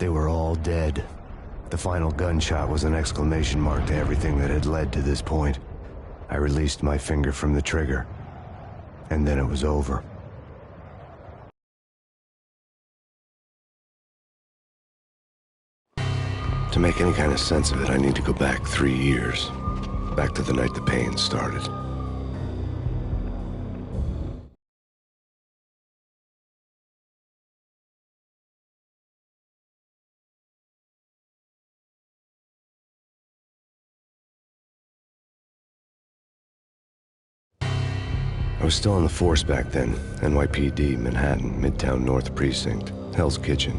They were all dead. The final gunshot was an exclamation mark to everything that had led to this point. I released my finger from the trigger, and then it was over. To make any kind of sense of it, I need to go back 3 years. Back to the night the pain started. I was still on the force back then. NYPD, Manhattan, Midtown North Precinct, Hell's Kitchen.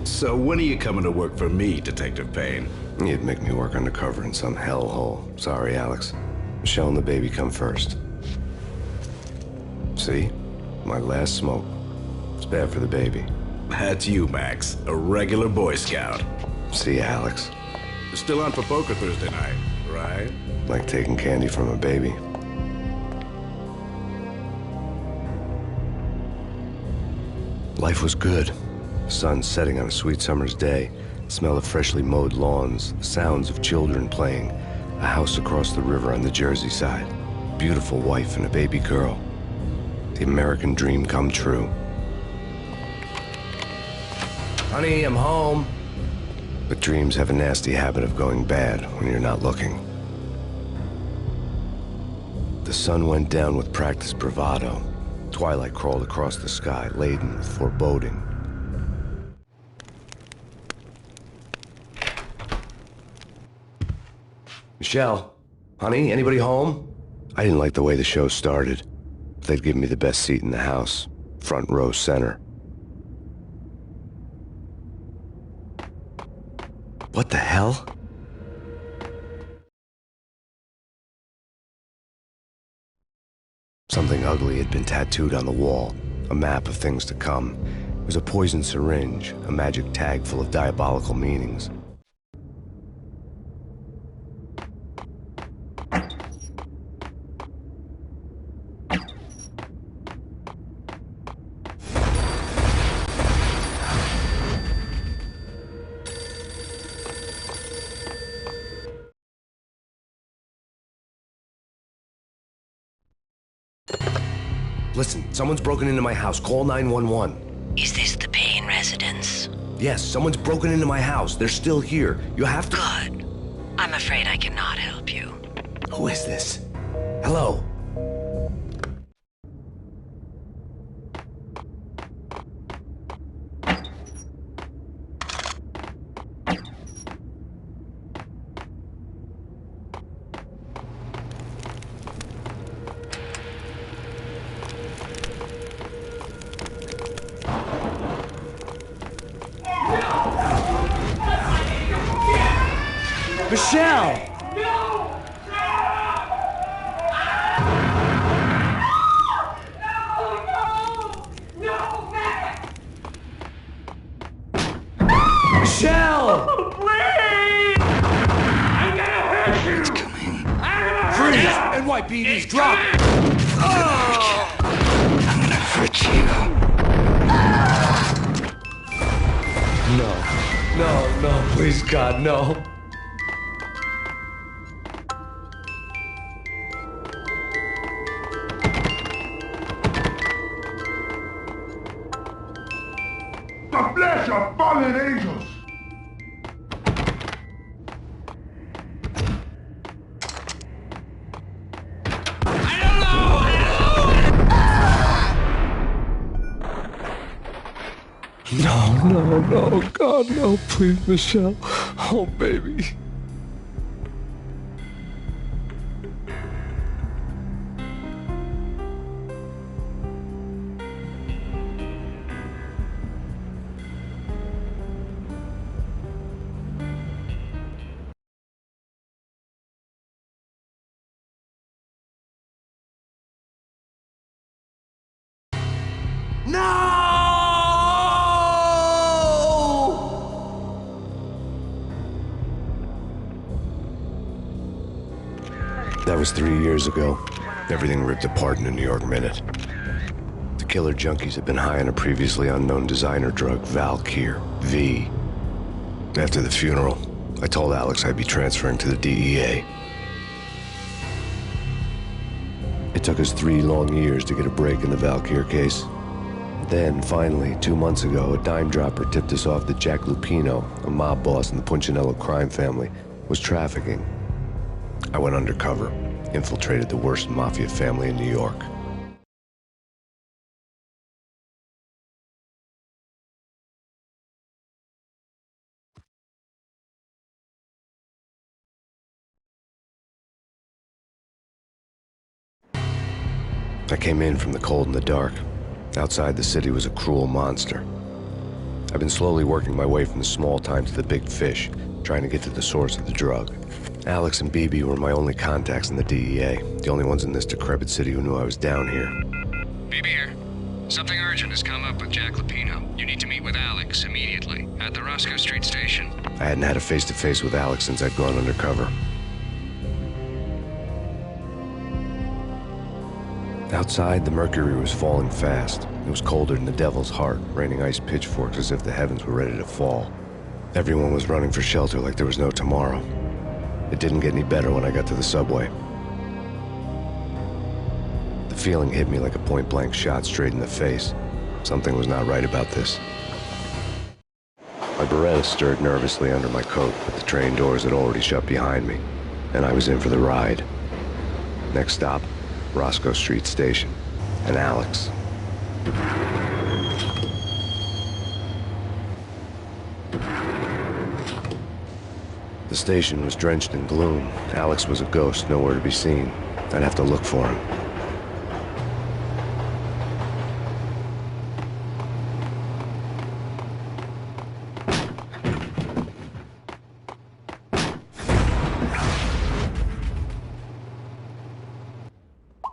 So when are you coming to work for me, Detective Payne? You'd make me work undercover in some hellhole. Sorry, Alex. Michelle and the baby come first. See? My last smoke. It's bad for the baby. That's you, Max. A regular Boy Scout. See, Alex? Still on for poker Thursday night, right? Like taking candy from a baby. Life was good. The sun setting on a sweet summer's day, the smell of freshly mowed lawns, the sounds of children playing, a house across the river on the Jersey side, beautiful wife and a baby girl. The American dream come true. Honey, I'm home. But dreams have a nasty habit of going bad when you're not looking. The sun went down with practiced bravado. Twilight crawled across the sky, laden with foreboding. Michelle, honey, anybody home? I didn't like the way the show started. They'd given me the best seat in the house, front row center. What the hell? Something ugly had been tattooed on the wall, a map of things to come. It was a poison syringe, a magic tag full of diabolical meanings. Listen, someone's broken into my house. Call 911. Is this the Payne residence? Yes, someone's broken into my house. They're still here. You have to... Good. I'm afraid I cannot help you. Who is this? Hello? Michelle! No! No, Matt! Michelle! Oh, please! I'm gonna hurt you! It's coming. Freeze! NYPD's drop! I'm gonna hurt you. No, please, God, no. The flesh of fallen angels! No, God, no, please, Michelle. Oh, baby. No! That was 3 years ago. Everything ripped apart in a New York minute. The killer junkies had been high on a previously unknown designer drug, Valkyr, V. After the funeral, I told Alex I'd be transferring to the DEA. It took us 3 long years to get a break in the Valkyr case. Then, finally, 2 months ago, a dime dropper tipped us off that Jack Lupino, a mob boss in the Punchinello crime family, was trafficking. I went undercover, infiltrated the worst mafia family in New York. I came in from the cold and the dark. Outside the city was a cruel monster. I've been slowly working my way from the small time to the big fish, trying to get to the source of the drug. Alex and BB were my only contacts in the DEA, the only ones in this decrepit city who knew I was down here. BB here. Something urgent has come up with Jack Lupino. You need to meet with Alex immediately at the Roscoe Street station. I hadn't had a face-to-face with Alex since I'd gone undercover. Outside, the mercury was falling fast. It was colder than the devil's heart, raining ice pitchforks as if the heavens were ready to fall. Everyone was running for shelter like there was no tomorrow. It didn't get any better when I got to the subway. The feeling hit me like a point-blank shot straight in the face. Something was not right about this. My Beretta stirred nervously under my coat, but the train doors had already shut behind me, and I was in for the ride. Next stop, Roscoe Street Station, and Alex. The station was drenched in gloom. Alex was a ghost, nowhere to be seen. I'd have to look for him.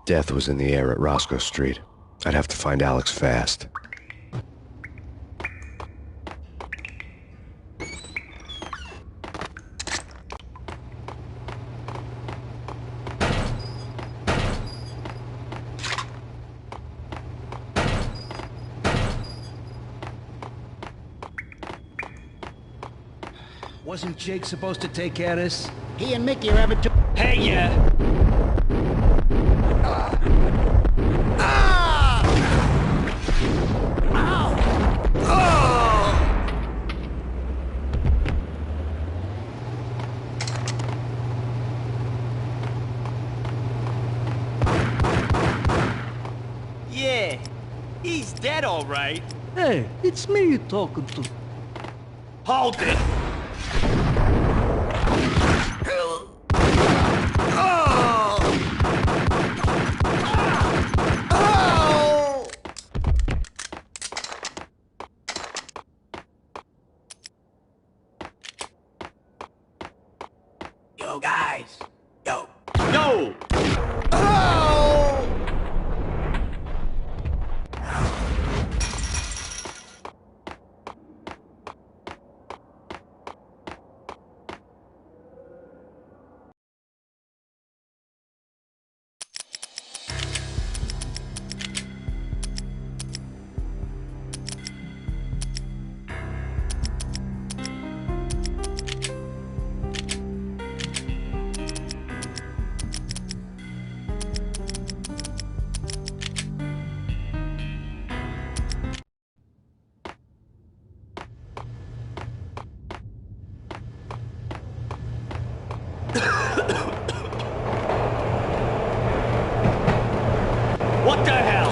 Death was in the air at Roscoe Street. I'd have to find Alex fast. Wasn't Jake supposed to take care of this? He and Mickey are having to... Hey, yeah. Yeah, he's dead, all right. Hey, it's me you're talking to. Hold it! Yo, guys. Yo. No! What the hell?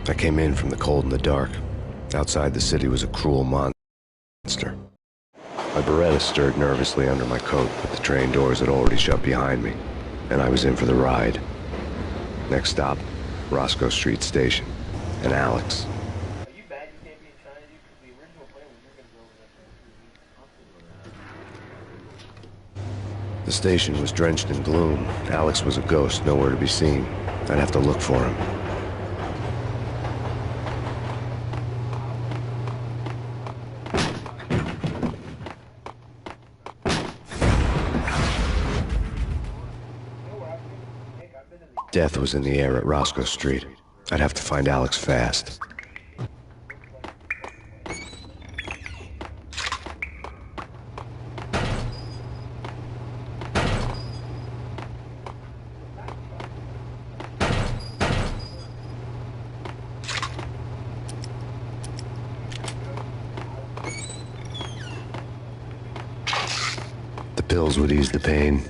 I came in from the cold and the dark. Outside the city was a cruel monster. My Beretta stirred nervously under my coat, but the train doors had already shut behind me, and I was in for the ride. Next stop, Roscoe Street Station, and Alex. The station was drenched in gloom. Alex was a ghost, nowhere to be seen. I'd have to look for him. Death was in the air at Roscoe Street. I'd have to find Alex fast. The pills would ease the pain.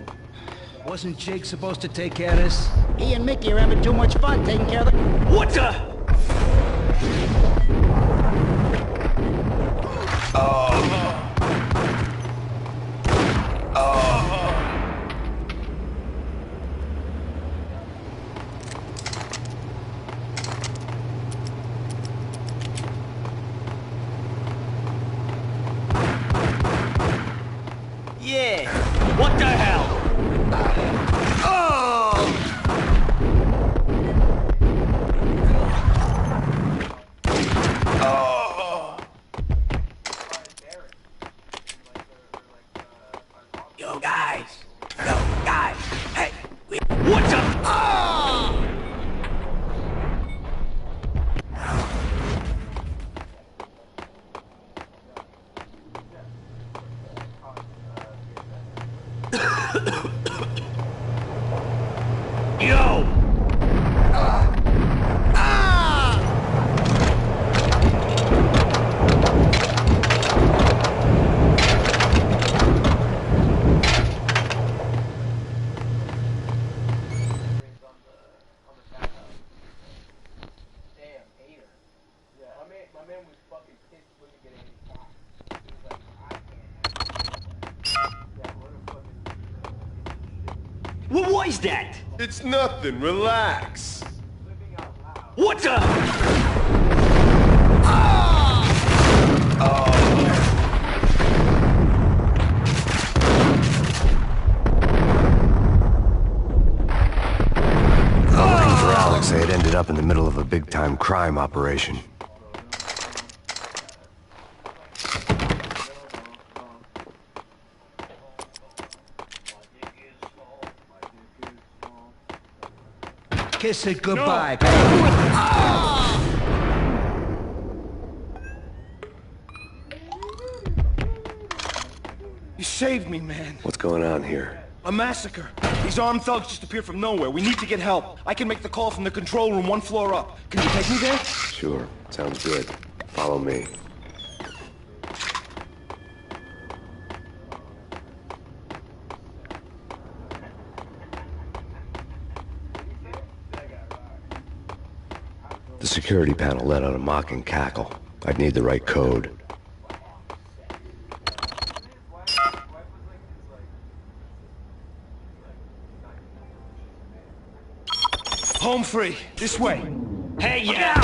Wasn't Jake supposed to take care of this? He and Mickey are having too much fun taking care of the... What the? Yeah. What the hell? Yo guys, hey, what the? Yo! What was that? It's nothing, relax. What the? Looking for Alex, I had ended up in the middle of a big-time crime operation. Kiss it goodbye, You saved me, man. What's going on here? A massacre. These armed thugs just appeared from nowhere. We need to get help. I can make the call from the control room 1 floor up. Can you take me there? Sure, sounds good. Follow me. The security panel let out a mocking cackle. I'd need the right code. Home free. This way. Hey, yeah!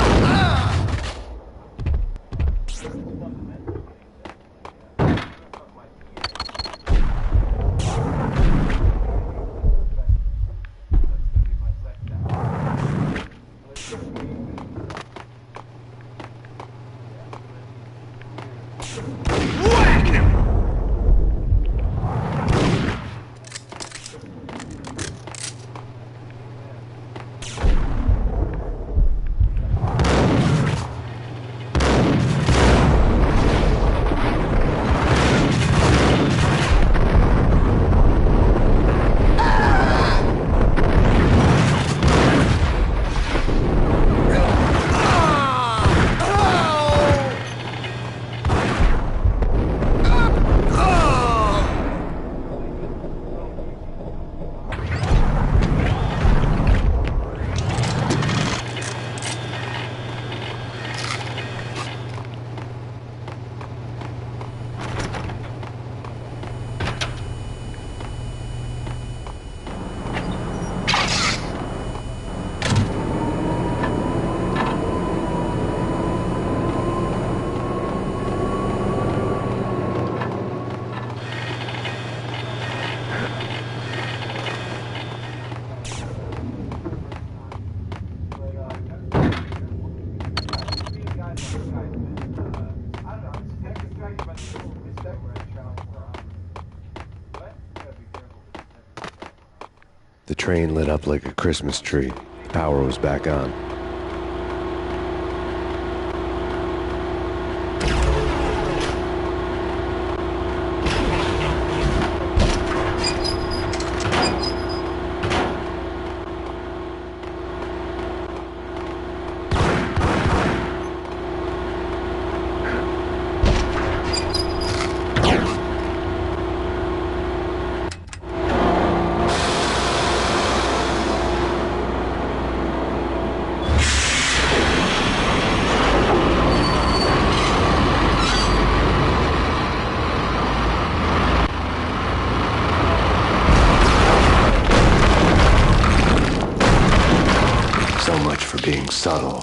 Whack him! The train lit up like a Christmas tree. The power was back on. So much for being subtle.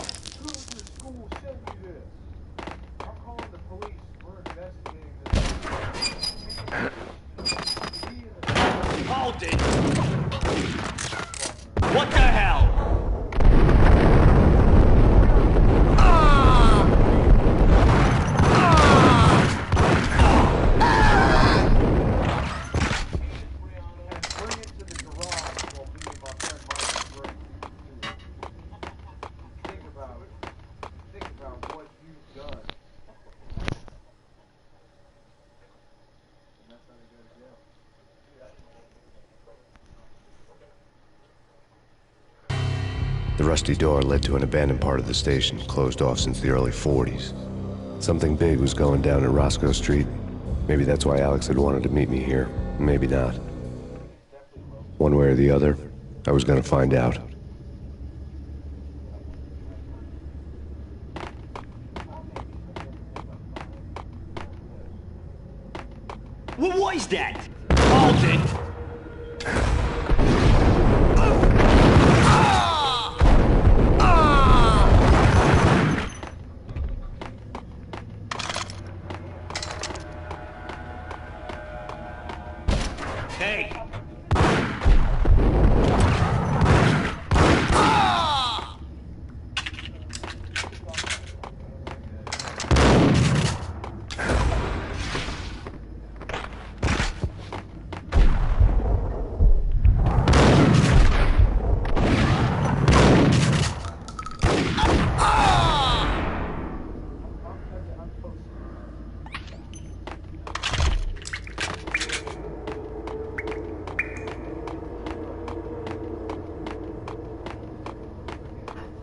Hold it! What the hell? The rusty door led to an abandoned part of the station, closed off since the early 40s. Something big was going down in Roscoe Street. Maybe that's why Alex had wanted to meet me here. Maybe not. One way or the other, I was gonna find out. What was that? Hold it! Hey!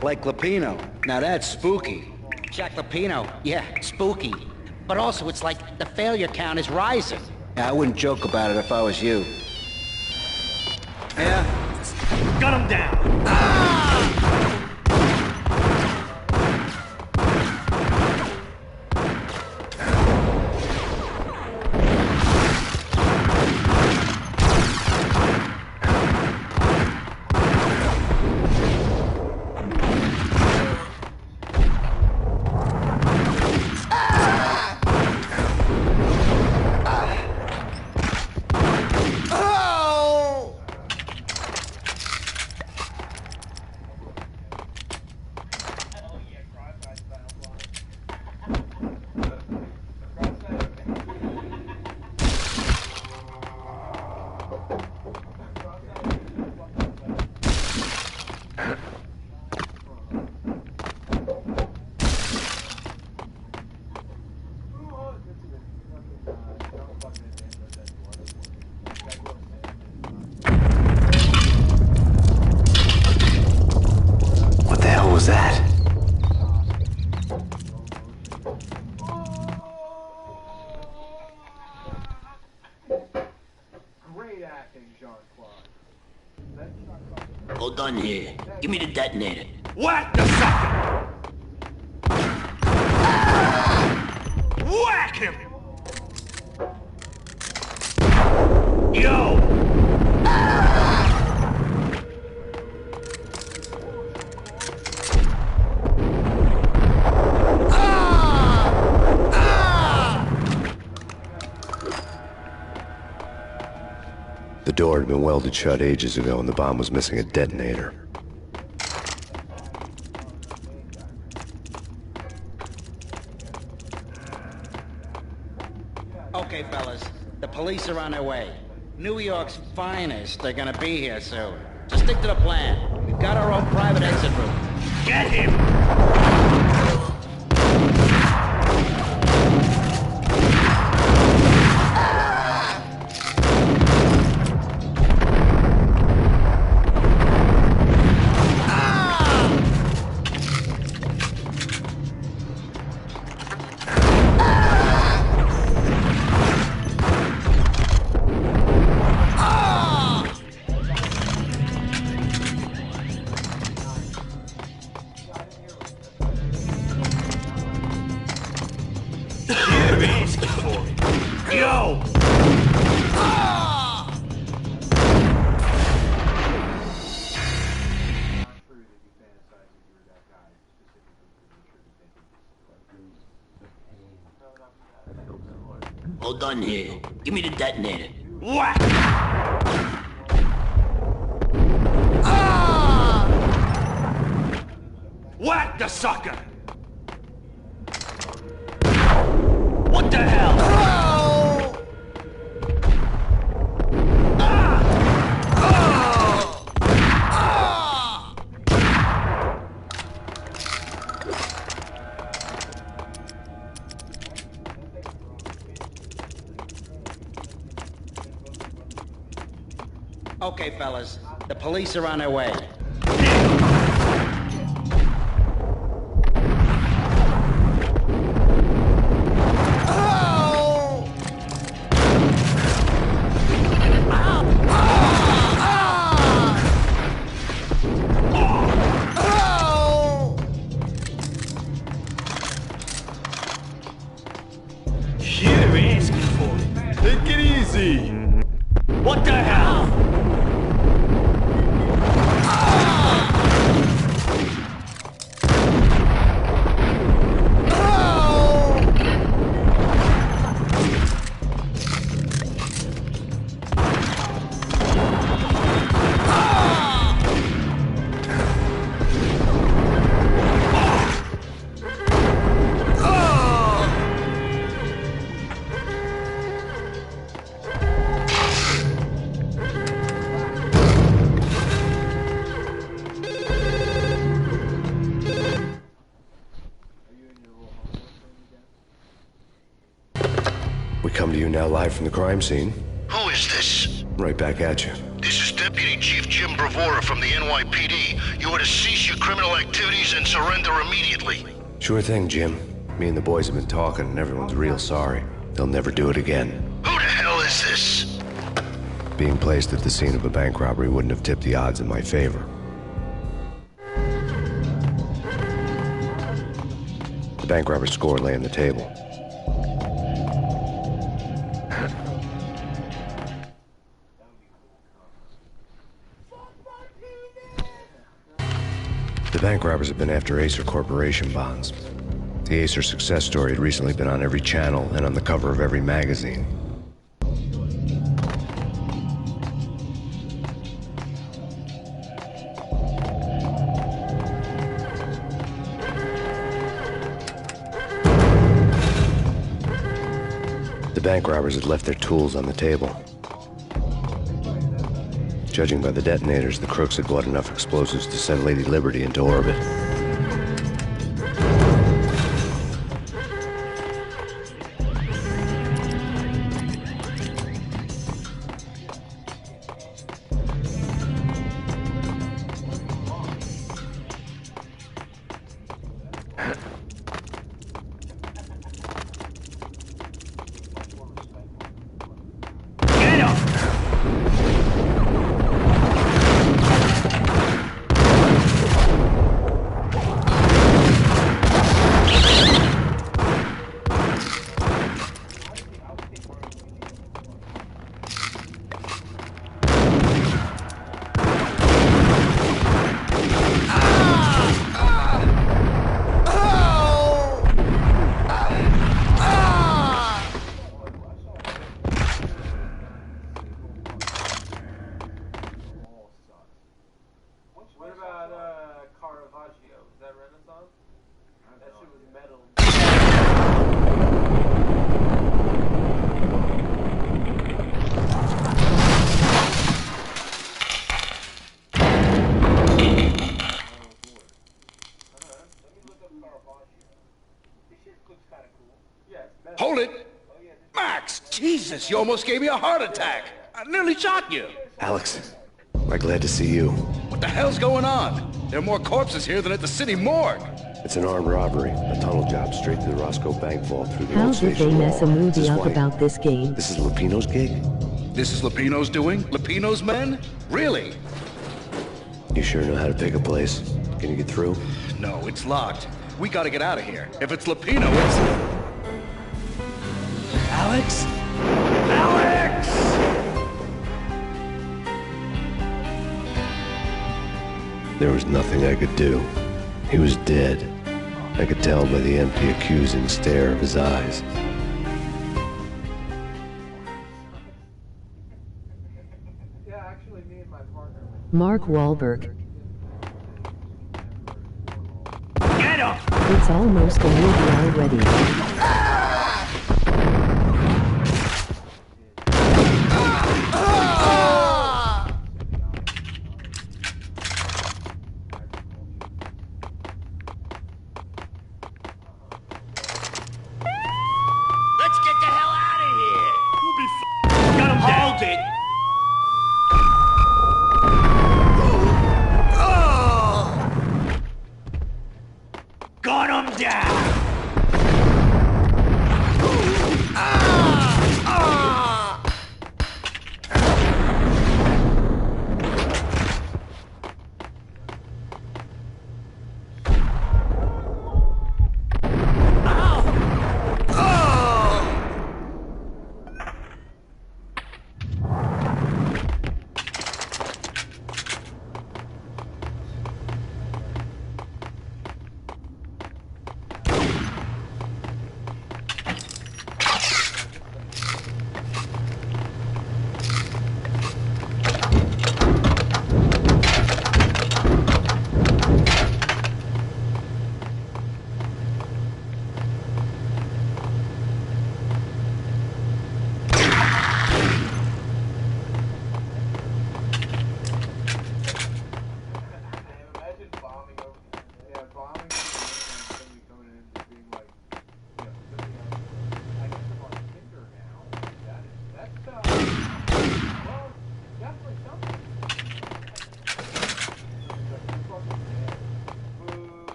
Like Lapino. Now that's spooky. Jack Lapino. Yeah, spooky. But also, it's like the failure count is rising. Yeah, I wouldn't joke about it if I was you. Yeah? Gun him down! What the hell was that? Great acting, Jean-Claude. Hold on here. Give me the detonator. What the fuck? Whack him! Yo! The door had been welded shut ages ago and the bomb was missing a detonator. Okay, fellas. The police are on their way. New York's finest are gonna be here soon. Just stick to the plan. We've got our own private exit route. Get him! Yo! All done here. Give me the detonator. Whack! Whack the sucker! What the hell? Okay, fellas. The police are on their way. You're asking for it. Take it easy. What the hell? We come to you now live from the crime scene. Who is this? Right back at you. This is Deputy Chief Jim Bravura from the NYPD. You are to cease your criminal activities and surrender immediately. Sure thing, Jim. Me and the boys have been talking, and everyone's real sorry. They'll never do it again. Who the hell is this? Being placed at the scene of a bank robbery wouldn't have tipped the odds in my favor. The bank robber's score lay on the table. The bank robbers have been after Acer Corporation bonds. The Acer success story had recently been on every channel and on the cover of every magazine. The bank robbers had left their tools on the table. Judging by the detonators, the crooks had bought enough explosives to send Lady Liberty into orbit. Jesus, you almost gave me a heart attack. I nearly shot you. Alex, I'm glad to see you. What the hell's going on? There are more corpses here than at the city morgue. It's an armed robbery, a tunnel job straight to the Roscoe Bank vault through the How old did station they mess a wall. movie up about this game? This is Lupino's gig? This is Lupino's doing? Lupino's men? Really? You sure know how to pick a place? Can you get through? No, it's locked. We gotta get out of here. If it's Lupino, it's... Alex? Alex! There was nothing I could do. He was dead. I could tell by the empty, accusing stare of his eyes. Mark Wahlberg. Get him! It's almost a movie already. Let's get the hell out of here. Got him down. Hold it! Got him down!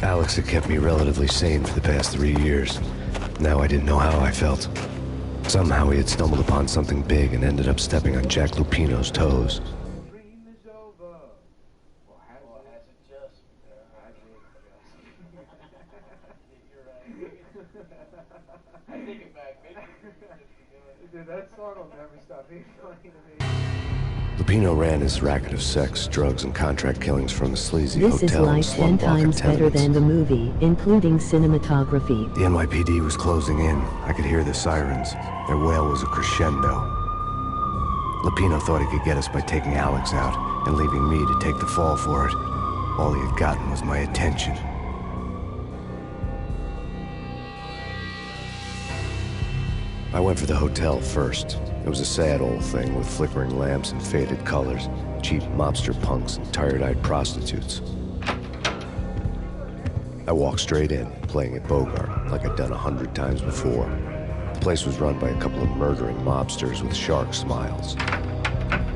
Alex had kept me relatively sane for the past 3 years. Now I didn't know how I felt. Somehow he had stumbled upon something big and ended up stepping on Jack Lupino's toes. Lupino ran his racket of sex, drugs, and contract killings from a sleazy This is hotel like and 10 slum block of times better tenements. than the movie, including cinematography. The NYPD was closing in. I could hear the sirens. Their wail was a crescendo. Lupino thought he could get us by taking Alex out and leaving me to take the fall for it. All he had gotten was my attention. I went for the hotel first. It was a sad old thing with flickering lamps and faded colors, cheap mobster punks and tired-eyed prostitutes. I walked straight in, playing at Bogart, like I'd done 100 times before. The place was run by a couple of murdering mobsters with shark smiles.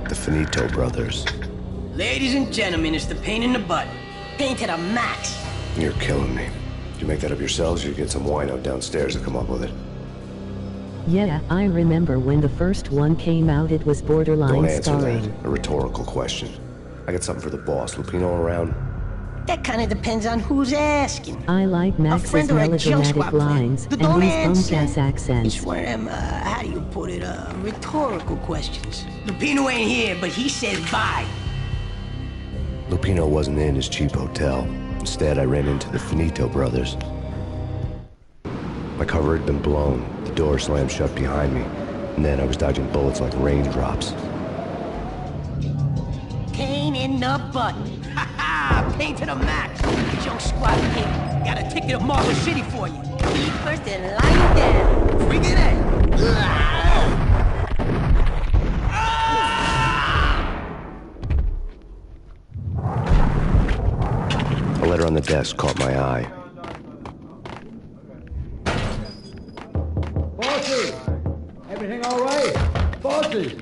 The Finito brothers. Ladies and gentlemen, it's the pain in the butt. Pain to the max. You're killing me. Did you make that up yourselves, or you get some wino downstairs to come up with it? Yeah, I remember when the first one came out, it was borderline Don't answer starring. that. A rhetorical question. I got something for the boss. Lupino around? That kind of depends on who's asking. I like Max's friend or a junk melodramatic swap friend. lines and Don't these answer. bump-ass accents. It's one of them, how do you put it, rhetorical questions. Lupino ain't here, but he says bye. Lupino wasn't in his cheap hotel. Instead, I ran into the Finito brothers. My cover had been blown. The door slammed shut behind me. And then I was dodging bullets like raindrops. Pain in the butt. Ha ha! Pain to the max. Junk squad pig. Got a ticket to Marble City for you. Be first and lie down. Freak it out. on the desk caught my eye. Bosses! Everything all right? Bosses!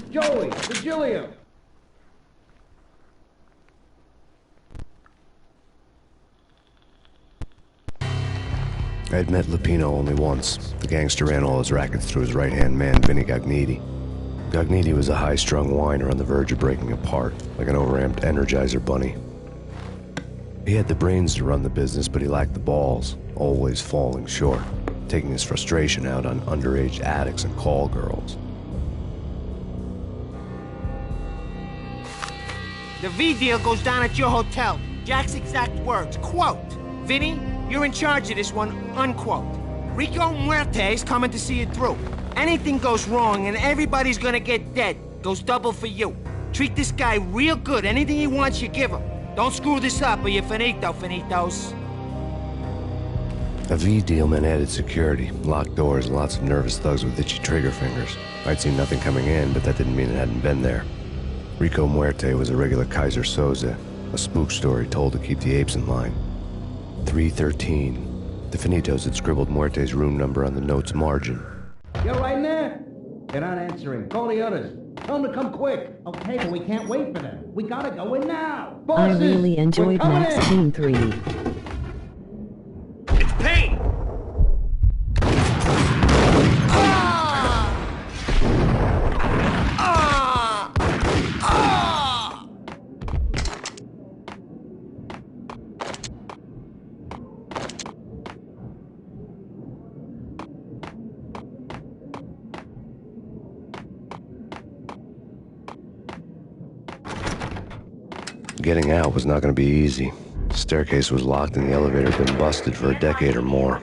Joey! Virgilio! I had met Lupino only once. The gangster ran all his rackets through his right-hand man, Vinny Gagniti. Gagniti was a high-strung whiner on the verge of breaking apart, like an overamped Energizer bunny. He had the brains to run the business, but he lacked the balls, always falling short, taking his frustration out on underage addicts and call girls. The V deal goes down at your hotel. Jack's exact words, quote, "Vinny, you're in charge of this one," unquote. Rico Muerte's coming to see it through. Anything goes wrong and everybody's gonna get dead. Goes double for you. Treat this guy real good. Anything he wants, you give him. Don't screw this up or you're finito, finitos. A V deal meant added security, locked doors, and lots of nervous thugs with itchy trigger fingers. I'd seen nothing coming in, but that didn't mean it hadn't been there. Rico Muerte was a regular Kaiser Soze, a spook story told to keep the apes in line. 313. The Finitos had scribbled Muerte's room number on the note's margin. You're right in there? They're not answering. Call the others. Tell them to come quick. Okay, but we can't wait for them. We gotta go in now. Bosses, I really enjoyed Max Payne 3. It's Payne! Getting out was not going to be easy. The staircase was locked and the elevator had been busted for a decade or more.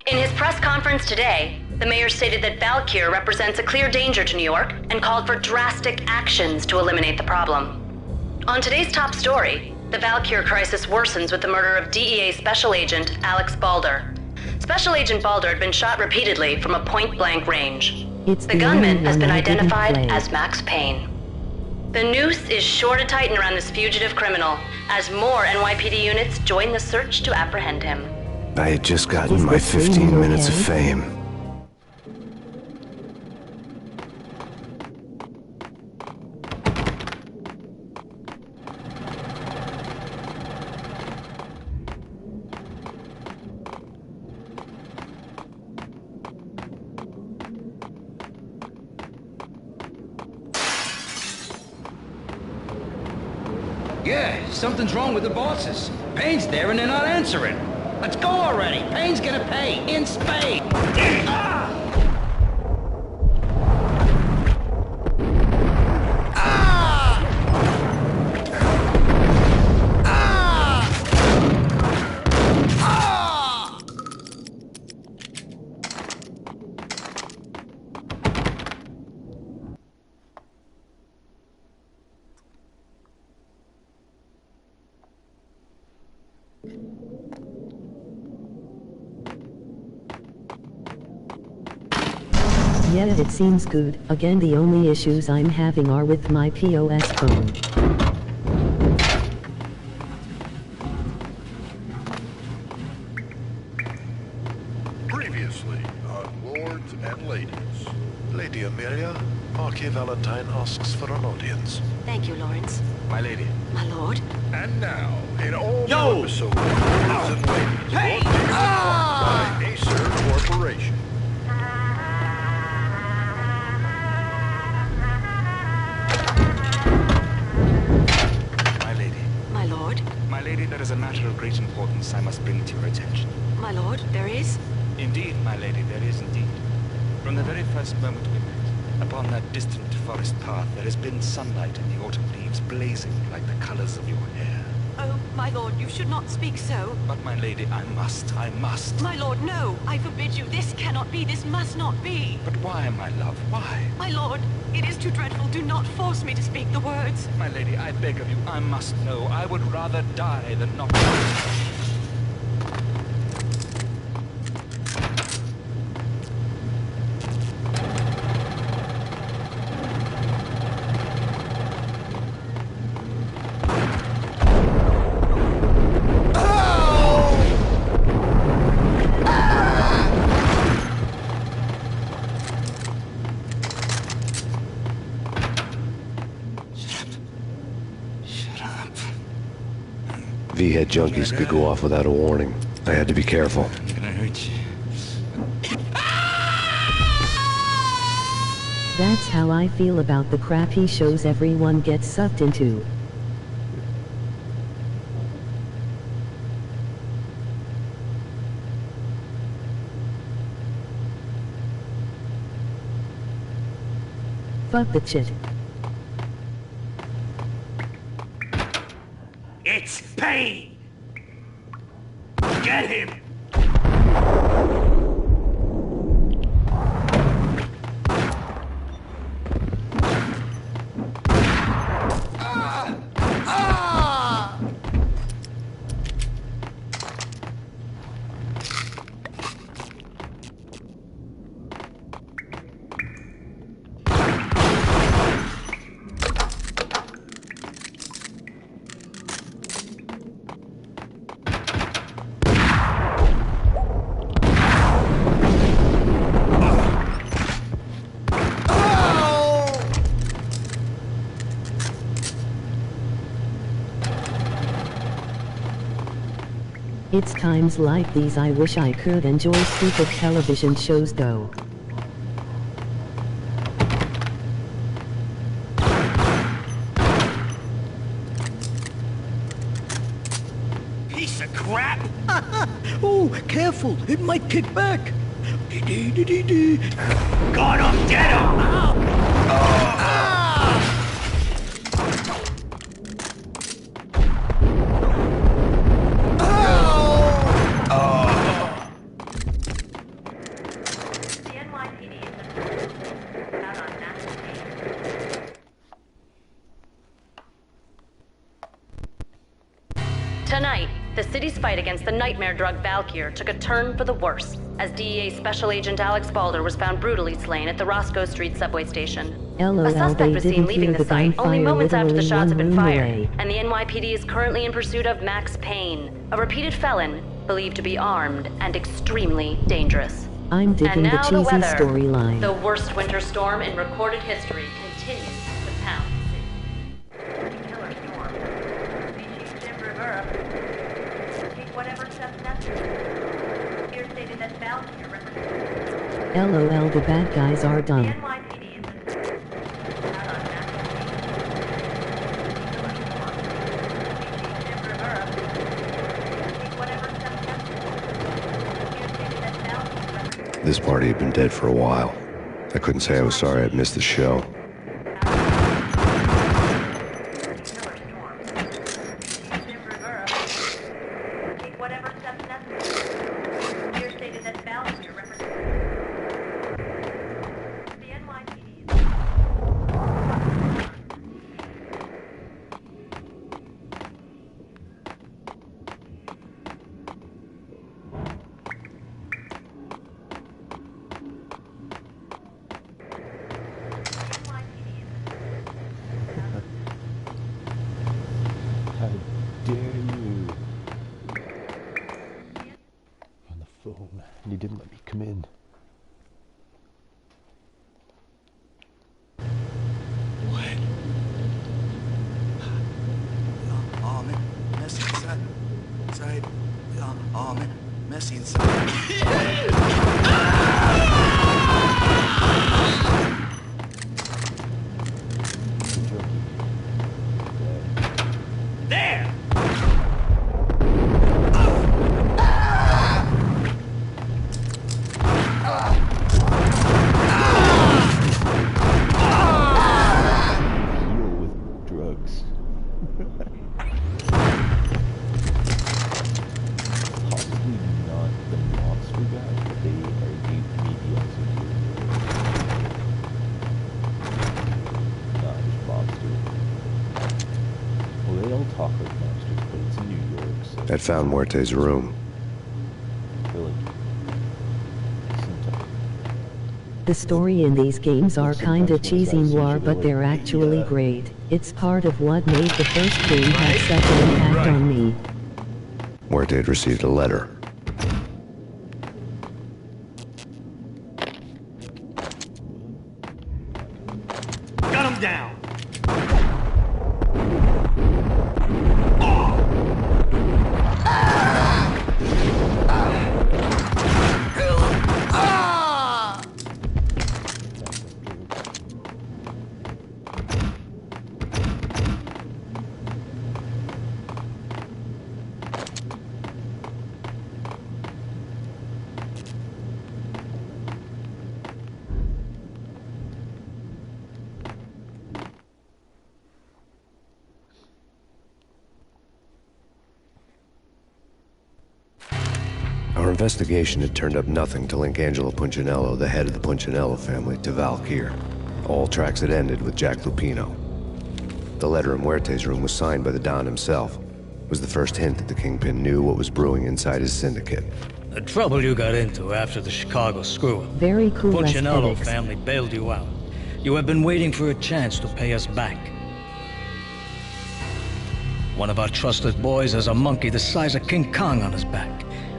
In his press conference today, the mayor stated that Valkyr represents a clear danger to New York and called for drastic actions to eliminate the problem. On today's top story, the Valkyr crisis worsens with the murder of DEA Special Agent Alex Balder. Special Agent Balder had been shot repeatedly from a point-blank range. The gunman has been identified as Max Payne. The noose is sure to tighten around this fugitive criminal as more NYPD units join the search to apprehend him. I had just gotten my 15 minutes of fame. Yeah, something's wrong with the bosses. Payne's there and they're not answering. Let's go already. Payne's gonna pay in spades. Yeah, it seems good. Again, the only issues I'm having are with my POS phone. Previously on Lords and Ladies. Lady Amelia, Marquis Valentine asks for an audience. Thank you, Lawrence. My lady. My lord. And now, in all Yo! the episode and ladies, Hey! by Acer Corporation. My lady. My lord. My lady, there is a matter of great importance I must bring to your attention. My lord, there is? Indeed, my lady, there is indeed. From the very first moment we met, upon that distant forest path, there has been sunlight and the autumn leaves blazing like the colors of your hair. Oh, my lord, you should not speak so. But my lady, I must. My lord, no! I forbid you. This cannot be. This must not be. But why, my love, why? My lord, it is too dreadful. Do not force me to speak the words. My lady, I beg of you, I must know. I would rather die than not. V-head junkies could go off without a warning. I had to be careful. I'm gonna hurt you. That's how I feel about the crappy shows everyone gets sucked into. Fuck the shit. It's Payne! Get him! It's times like these I wish I could enjoy stupid television shows though. Piece of crap! Oh, careful! It might kick back! Got him! Get him! Tonight, the city's fight against the nightmare drug Valkyr took a turn for the worse, as DEA Special Agent Alex Balder was found brutally slain at the Roscoe Street subway station. LOL, A suspect they was seen didn't leaving hear the site only gunfire moments after the literally shots had one been room fired, away. and the NYPD is currently in pursuit of Max Payne, a repeated felon believed to be armed and extremely dangerous. I'm digging And the now the cheesy weather. storyline. The worst winter storm in recorded history continues to pound. Killer storm. Species Jim Rivera. Take whatever steps necessary. Here stated that Valkyr represents LOL, the bad guys are dumb. NYPD is out on Max Killer storm. Species Jim Rivera. Take whatever steps necessary. Here stated that Valkyr represents This party had been dead for a while. I couldn't say I was sorry I'd missed the show. messy inside. There! Drugs. Possibly not the monster guys, but they are maybe also doing not just monster. Well, they all talk like monsters, but it's in New York, so... I'd found Muerte's room. The story in these games are kinda cheesy noir, but they're actually great. It's part of what made the first game have such an impact on me. Muerte had received a letter. Gun him down! Our investigation had turned up nothing to link Angelo Punchinello, the head of the Punchinello family, to Valkyr. All tracks had ended with Jack Lupino. The letter in Muerte's room was signed by the Don himself. It was the first hint that the Kingpin knew what was brewing inside his syndicate. The trouble you got into after the Chicago screw-up. Very cool Punchinello aesthetics. family bailed you out. You have been waiting for a chance to pay us back. One of our trusted boys has a monkey the size of King Kong on his back.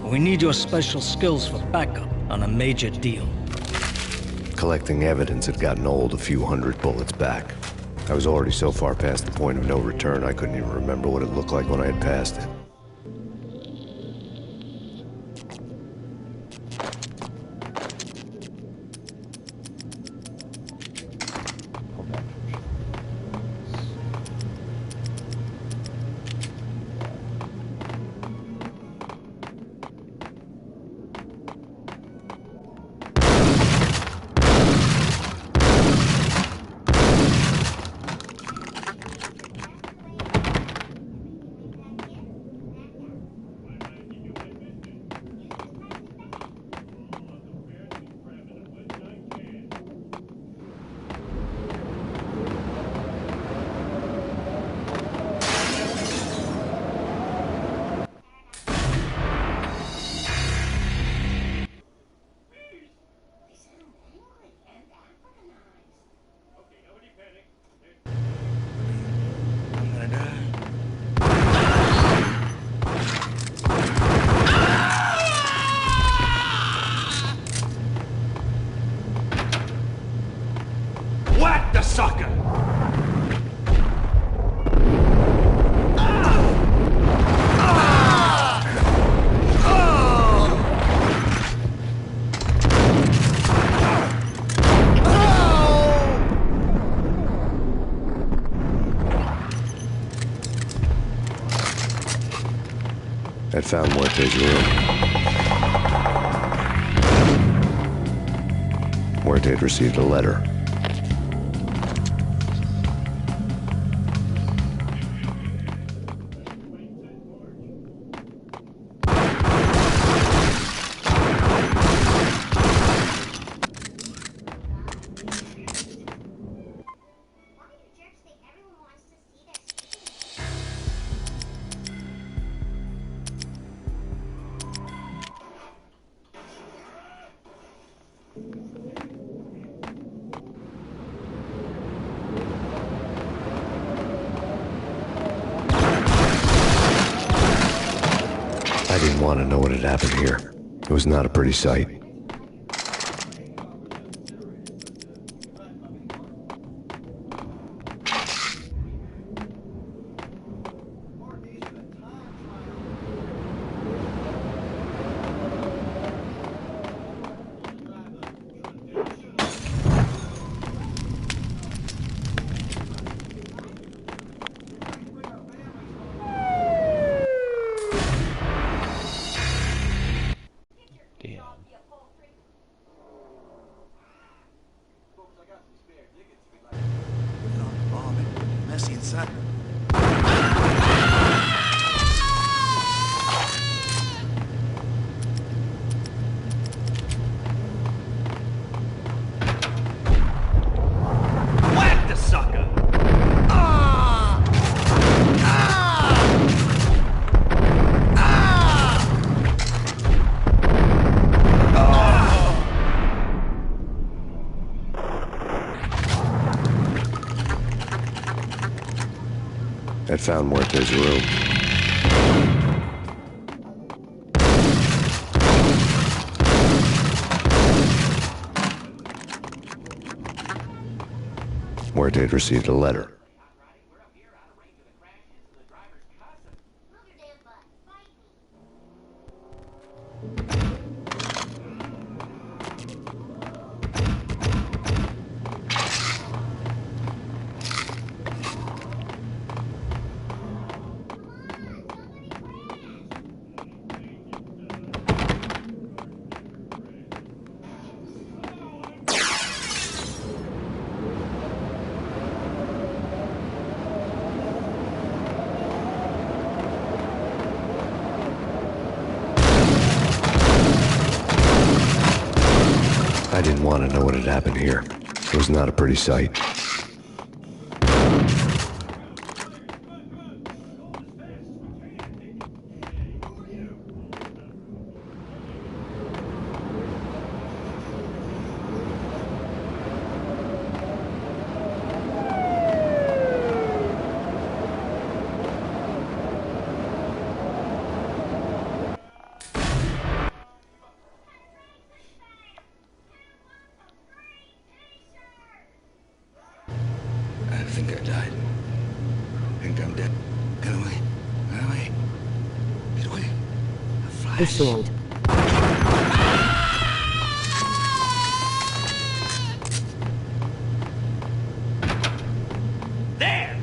We need your special skills for backup on a major deal. Collecting evidence had gotten old a few hundred bullets back. I was already so far past the point of no return, I couldn't even remember what it looked like when I had passed it. Whack the sucker! I'd found Muerte's room. Muerte had received a letter. I didn't want to know what had happened here. It was not a pretty sight. messy inside. Whack the sucker! I found Muerte's room. Muerte had received a letter. I didn't want to know what had happened here. It was not a pretty sight. I think I died. I think I'm dead. Get away. Get away. Get away. A flash. Assault. There!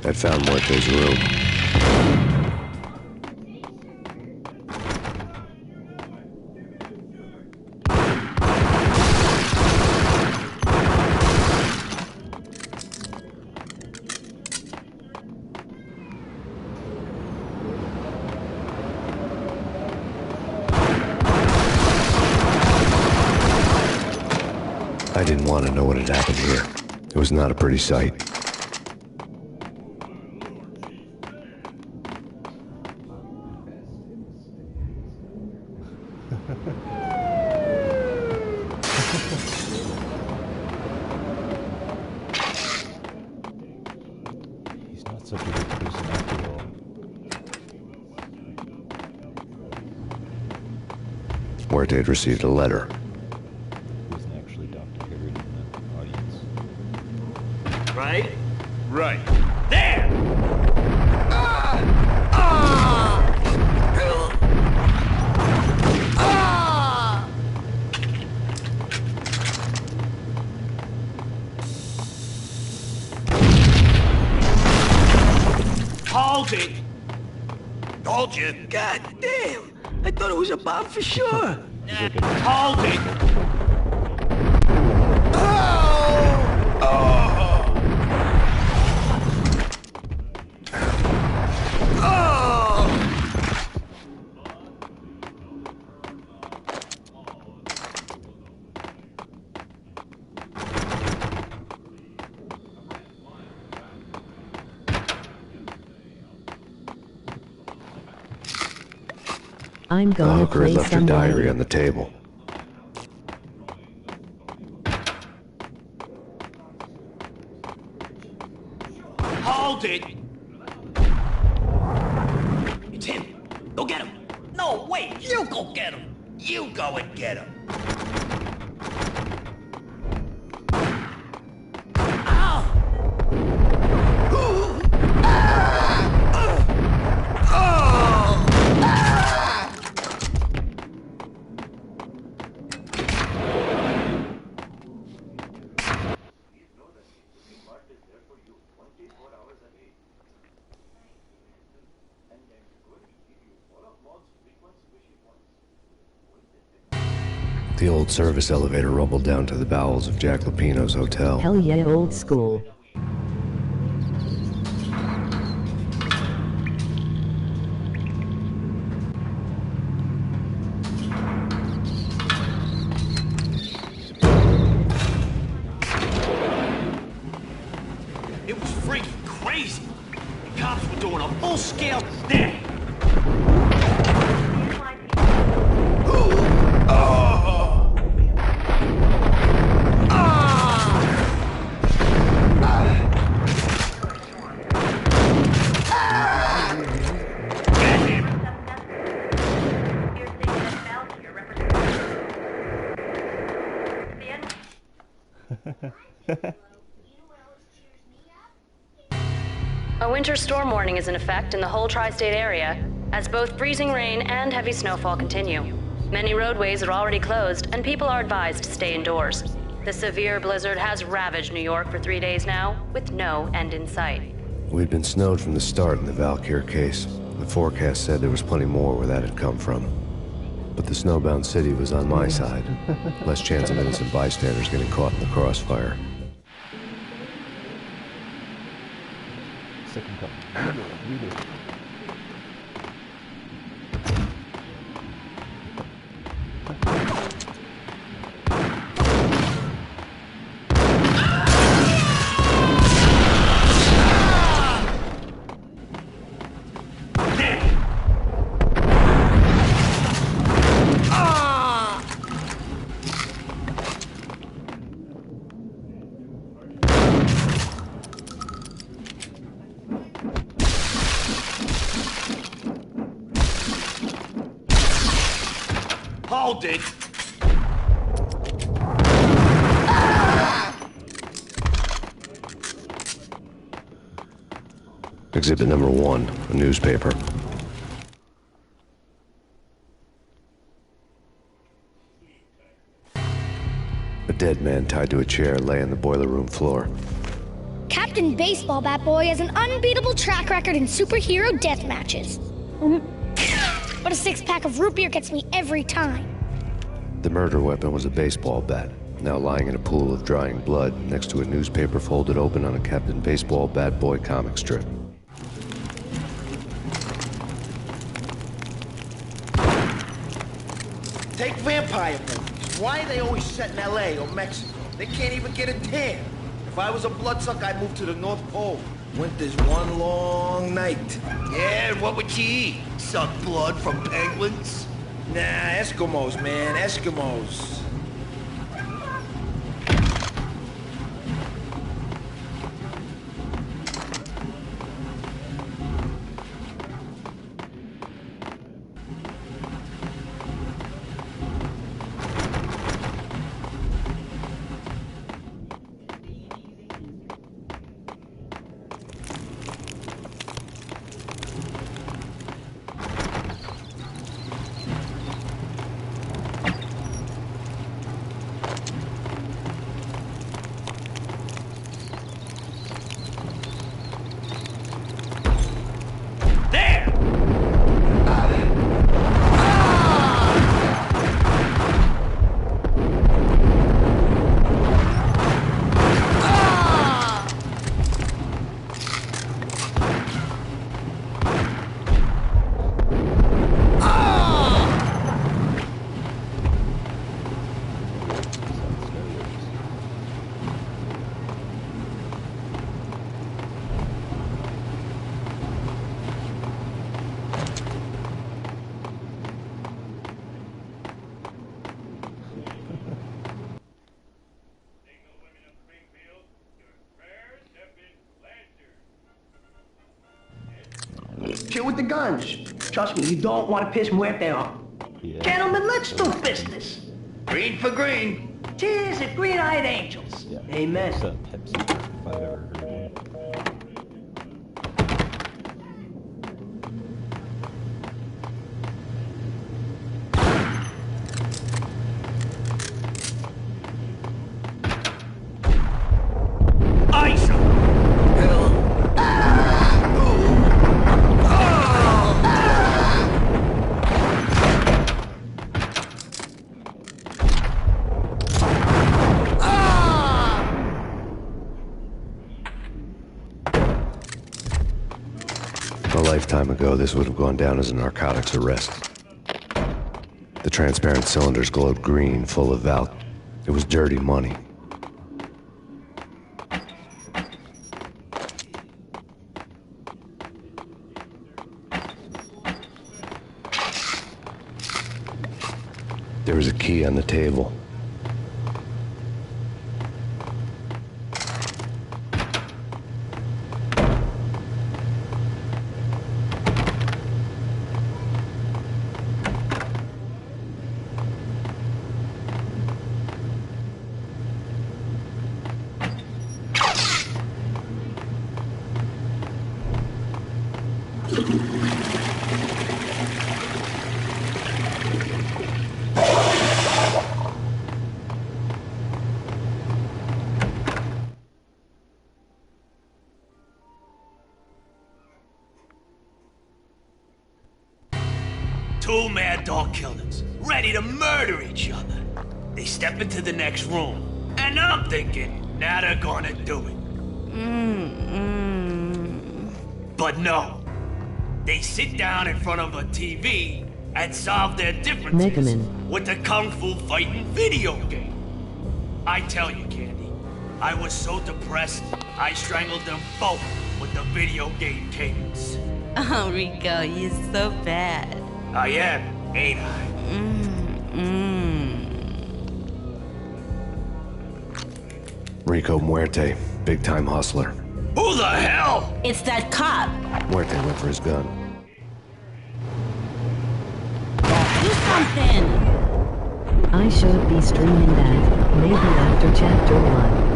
I found Muerte's room. I didn't want to know what had happened here. It was not a pretty sight. He's not such a good person after all. Muerte had received a letter. He wasn't actually Dr. Harry in the audience. Right? Right. There! Hold it! Told you. God damn! I thought it was a bomb for sure. Hold it! I'm The gonna hooker had play left her some diary radio. on the table. Hold it! It's him. Go get him. No, wait. You go get him. You go and get him. The old service elevator rumbled down to the bowels of Jack Lupino's hotel. Hell yeah, old school. It was freaking crazy. The cops were doing a full-scale thing. A winter storm warning is in effect in the whole tri-state area, as both freezing rain and heavy snowfall continue. Many roadways are already closed, and people are advised to stay indoors. The severe blizzard has ravaged New York for 3 days now, with no end in sight. We'd been snowed from the start in the Valkyr case. The forecast said there was plenty more where that had come from. But the snowbound city was on my side. Less chance of innocent bystanders getting caught in the crossfire. Second cup. Read it. Hold it! Exhibit number 1, a newspaper. A dead man tied to a chair lay on the boiler room floor. Captain Baseball Bat Boy has an unbeatable track record in superhero death matches. But a 6-pack of root beer gets me every time. The murder weapon was a baseball bat, now lying in a pool of drying blood next to a newspaper folded open on a Captain Baseball Bat Boy comic strip. Take vampire movies. Why are they always set in L.A. or Mexico? They can't even get a tan. If I was a bloodsucker, I'd move to the North Pole. Winter's one long night. Yeah, and what would you eat? Suck blood from penguins? Nah, Eskimos, man, Eskimos. Chill with the guns. Trust me, you don't want to piss Muerte off. Yeah. Gentlemen, let's do business. Green for green. Cheers at Green-Eyed Angels. Yeah. Amen. It's a Pepsi, if I've ever heard of it. Ice 'em. ago, this would have gone down as a narcotics arrest. The transparent cylinders glowed green, full of Val. It was dirty money. There was a key on the table. Two mad dog killers, ready to murder each other. They step into the next room, and I'm thinking, now they're gonna do it. But no. They sit down in front of a TV and solve their differences with a kung fu fighting video game. I tell you, Candy, I was so depressed, I strangled them both with the video game cadence. Oh, Rico, you're so bad. I am, ain't I? Rico Muerte, big-time hustler. Who the hell? It's that cop. Muerte went for his gun. Do something! I should be streaming that, maybe after chapter 1.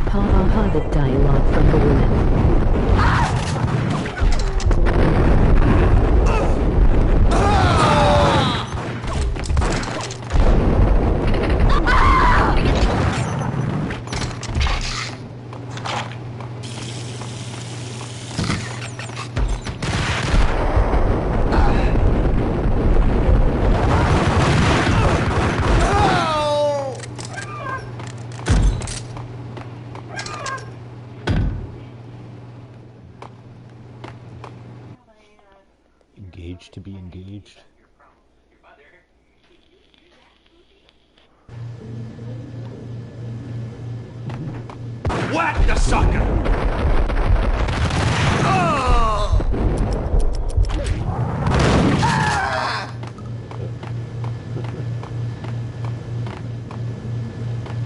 Ha ha ha, the dialogue from the women. Engaged to be engaged. Whack the sucker!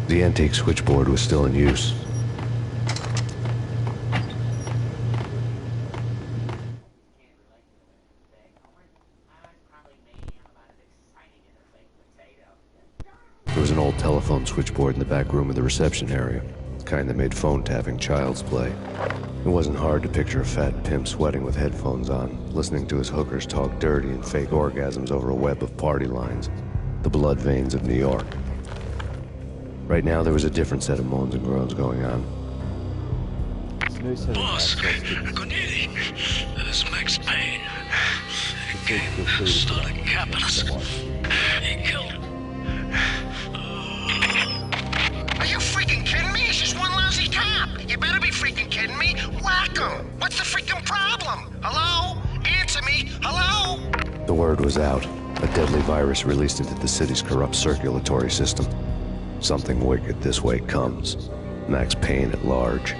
The antique switchboard was still in use. There was an old telephone switchboard in the back room of the reception area, the kind that made phone tapping child's play. It wasn't hard to picture a fat pimp sweating with headphones on, listening to his hookers talk dirty and fake orgasms over a web of party lines, the blood veins of New York. Right now, there was a different set of moans and groans going on. Boss, good evening. This is Max Payne. He came, stole a capitalist. He killed him. Are you freaking kidding me? It's just one lousy cop. You better be freaking kidding me. Whack him. What's the freaking problem? Hello? Answer me. Hello? The word was out. A deadly virus released into the city's corrupt circulatory system. Something wicked this way comes. Max Payne at large.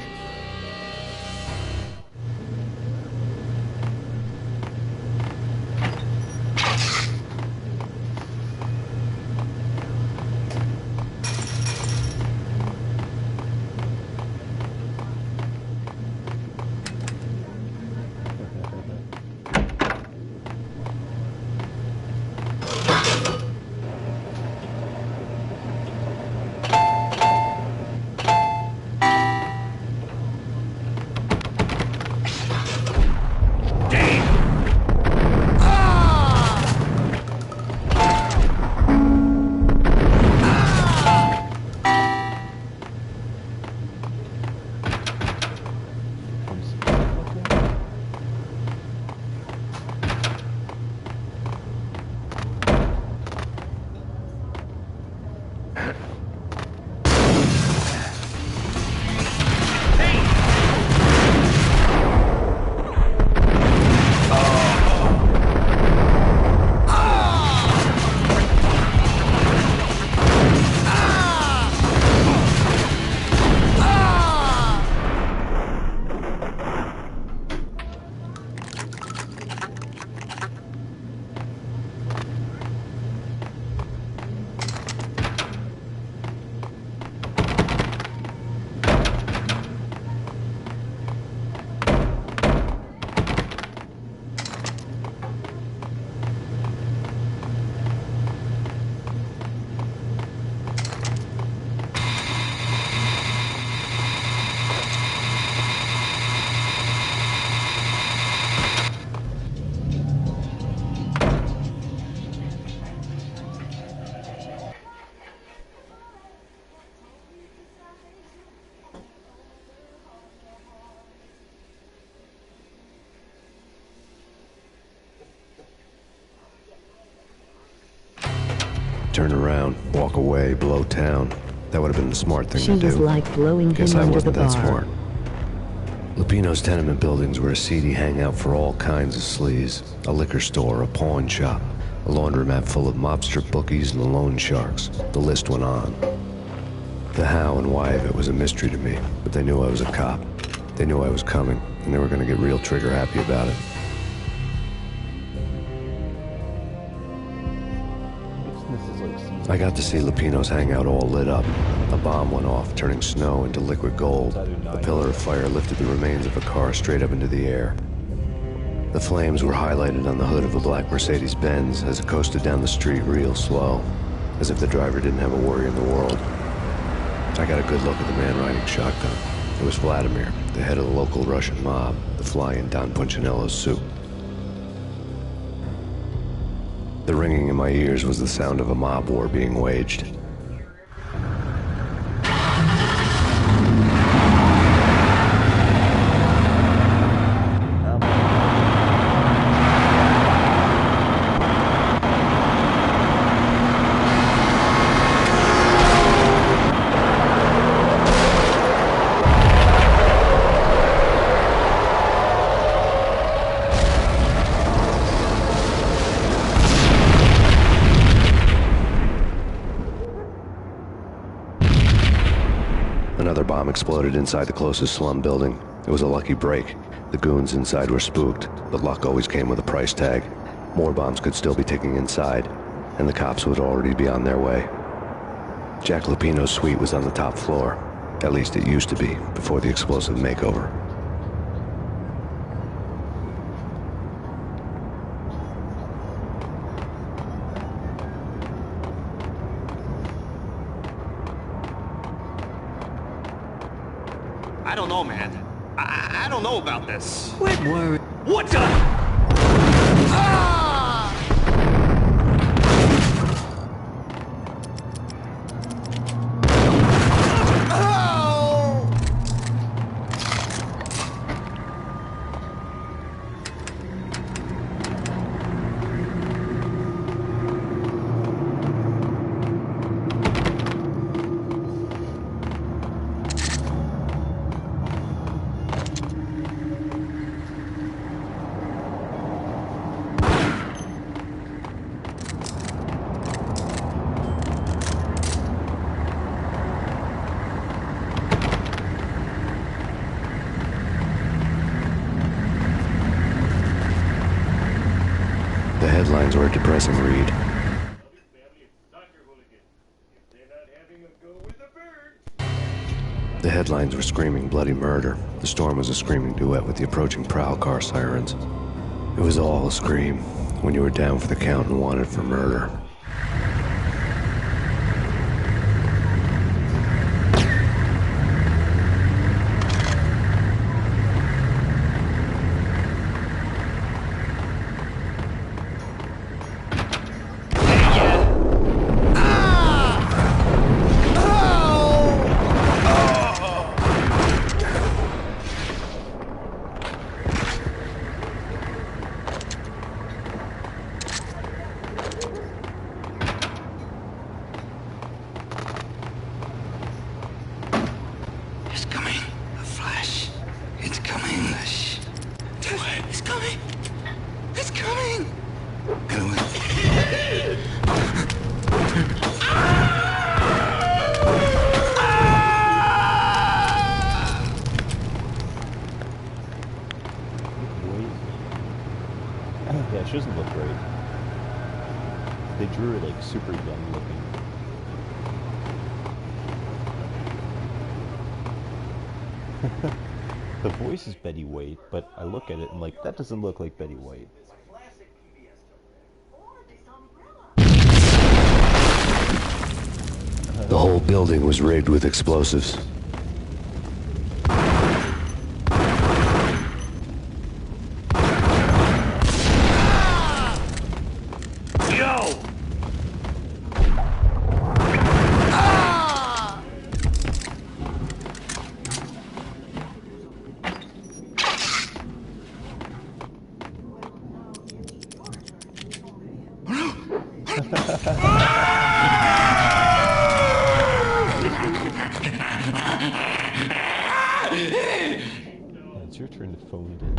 turn around, walk away, blow town. That would have been the smart thing She to do. was like blowing Guess him I under wasn't the that bar. smart. Lupino's tenement buildings were a seedy hangout for all kinds of sleaze. A liquor store, a pawn shop, a laundromat full of mobster bookies and loan sharks. The list went on. The how and why of it was a mystery to me, but they knew I was a cop. They knew I was coming, and they were going to get real trigger happy about it. I got to see Lupino's hangout all lit up. A bomb went off, turning snow into liquid gold. A pillar of fire lifted the remains of a car straight up into the air. The flames were highlighted on the hood of a black Mercedes-Benz as it coasted down the street real slow, as if the driver didn't have a worry in the world. I got a good look at the man riding shotgun. It was Vladimir, the head of the local Russian mob, the fly in Don Punchinello's suit. The ringing in my ears was the sound of a mob war being waged. Another bomb exploded inside the closest slum building. It was a lucky break. The goons inside were spooked, but luck always came with a price tag. More bombs could still be ticking inside, and the cops would already be on their way. Jack Lupino's suite was on the top floor. At least it used to be, before the explosive makeover. I don't know, man. I don't know about this. Quit worrying. What the? Ah! The headlines were a depressing read. The headlines were screaming bloody murder. The storm was a screaming duet with the approaching prowl car sirens. It was all a scream when you were down for the count and wanted for murder. It's coming. A flash. It's coming. Shh. It's coming. It's coming. Yeah, she doesn't look great. They drew her like super young looking. The voice is Betty White, but I look at it and like, that doesn't look like Betty White. The whole building was rigged with explosives. Yo! your turn to phone it in.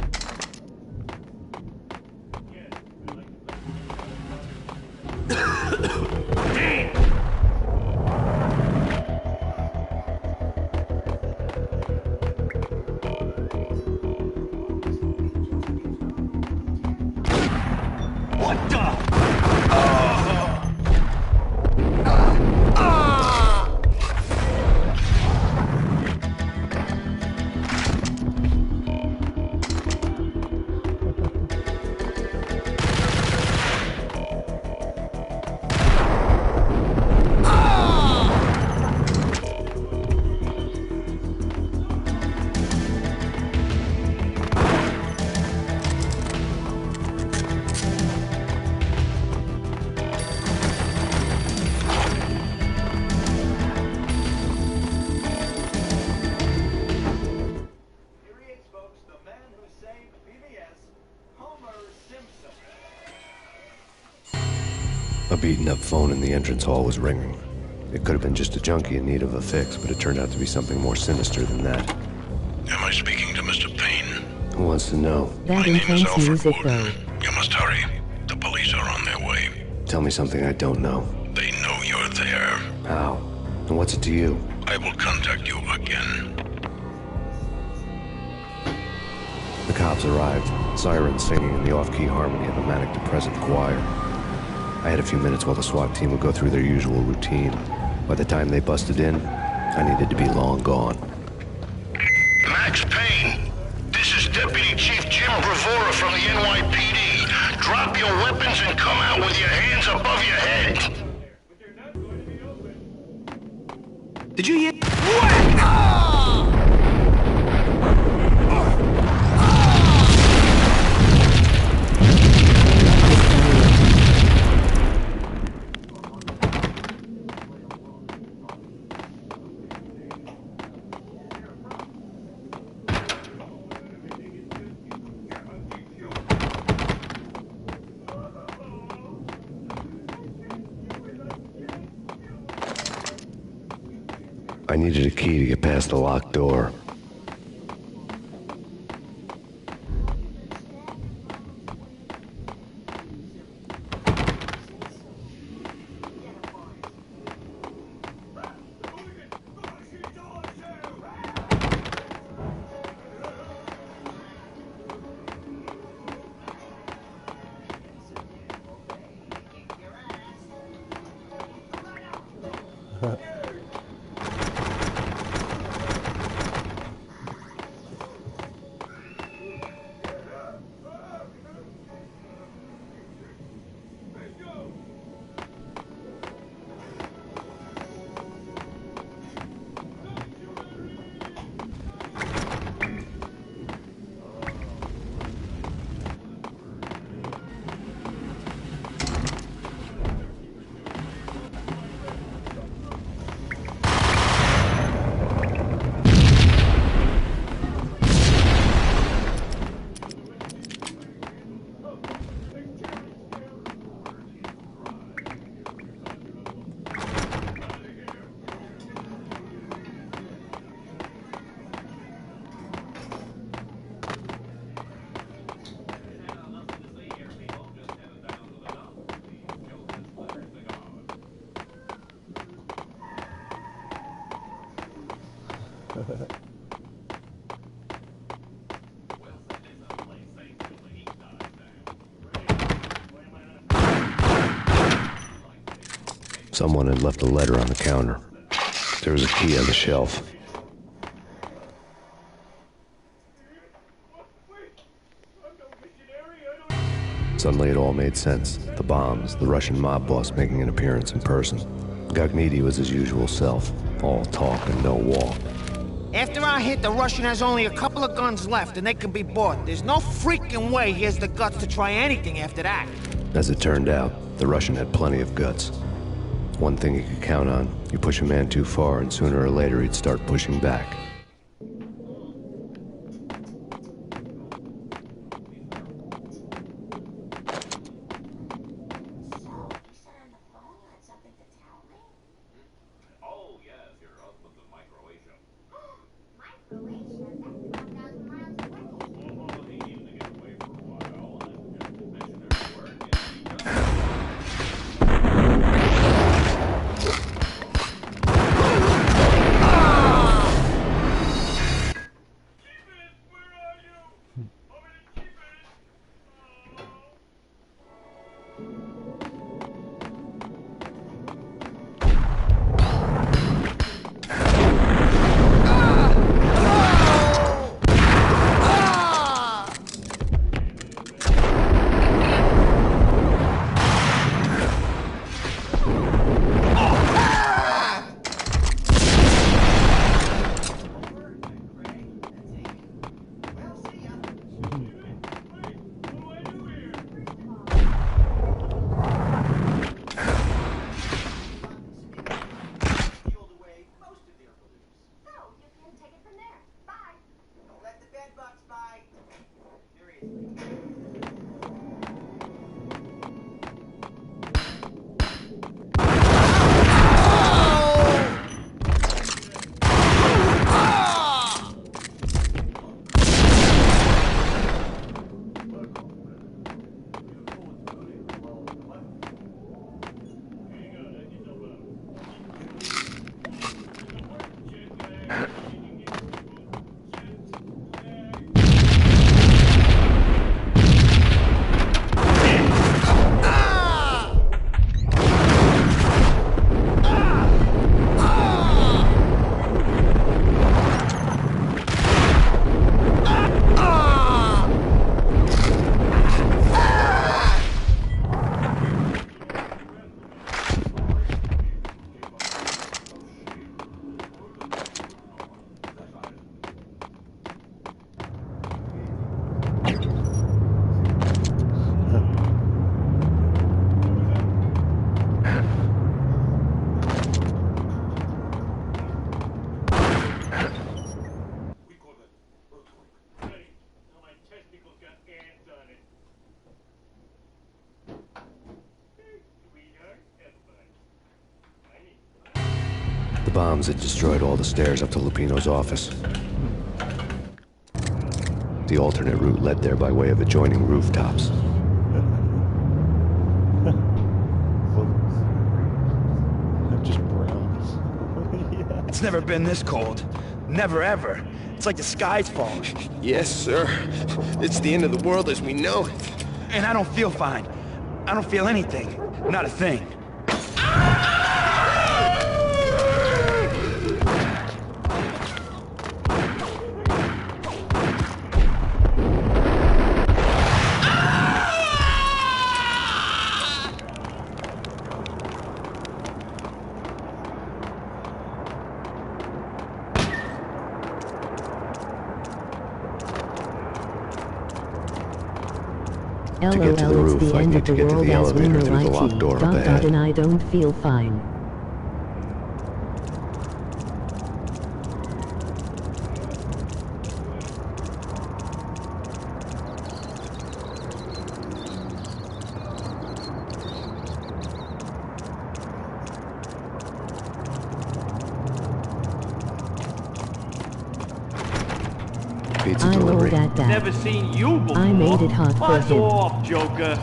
What the? A beaten-up phone in the entrance hall was ringing. It could have been just a junkie in need of a fix, but it turned out to be something more sinister than that. Am I speaking to Mr. Payne? Who wants to know? That intense music though. You must hurry. The police are on their way. Tell me something I don't know. They know you're there. How? And what's it to you? I will contact you again. The cops arrived, sirens singing in the off-key harmony of a manic-depressive choir. I had a few minutes while the SWAT team would go through their usual routine. By the time they busted in, I needed to be long gone. Max Payne, this is Deputy Chief Jim Bravura from the NYPD. Drop your weapons and come out with your hands above your head. Did you hear? What? I needed a key to get past the locked door. Someone had left a letter on the counter. There was a key on the shelf. Suddenly it all made sense. The bombs, the Russian mob boss making an appearance in person. Gagnidi was his usual self, all talk and no walk. After our hit, the Russian has only a couple of guns left, and they can be bought. There's no freaking way he has the guts to try anything after that. As it turned out, the Russian had plenty of guts. One thing he could count on, you push a man too far and sooner or later he'd start pushing back. bombs had destroyed all the stairs up to Lupino's office. The alternate route led there by way of adjoining rooftops. Just browns. Yeah. It's never been this cold. Never ever. It's like the sky's falling. Yes, sir. It's the end of the world as we know it. And I don't feel fine. I don't feel anything. Not a thing. To get to the LOL, it's roof, the I end need of to the get to world the as we elevator know through the locked door up ahead. and I don't feel fine. Pizza I delivery. rolled at that. Never seen you before. I made it hot for Buzz him. off, Joker.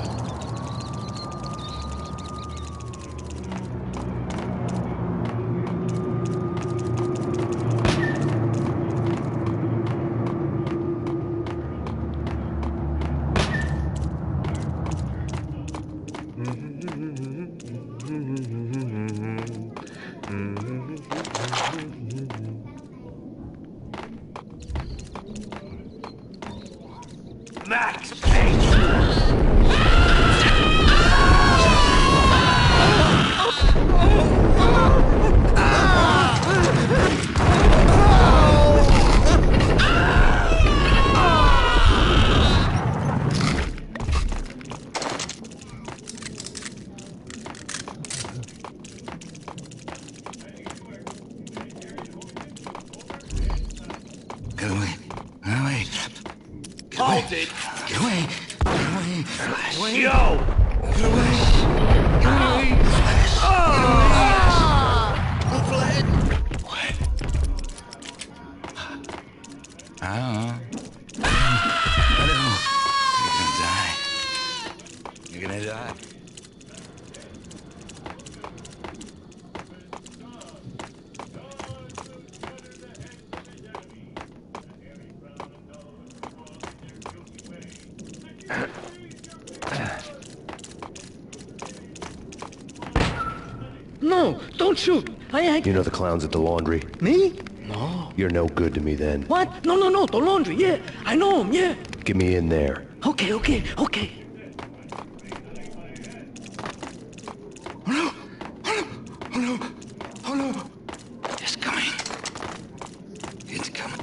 Max Payne! Get away. Get away. Get away. Hold it! Get away. Get away. Flash. Yo! Get away. Get away. Flash. What? I don't know. I don't know. You're gonna die. You're gonna die. No, don't shoot. You know the clowns at the laundry? Me? No. You're no good to me then. What? No, the laundry, yeah. I know him, yeah. Get me in there. Okay. Oh no! It's coming. It's coming.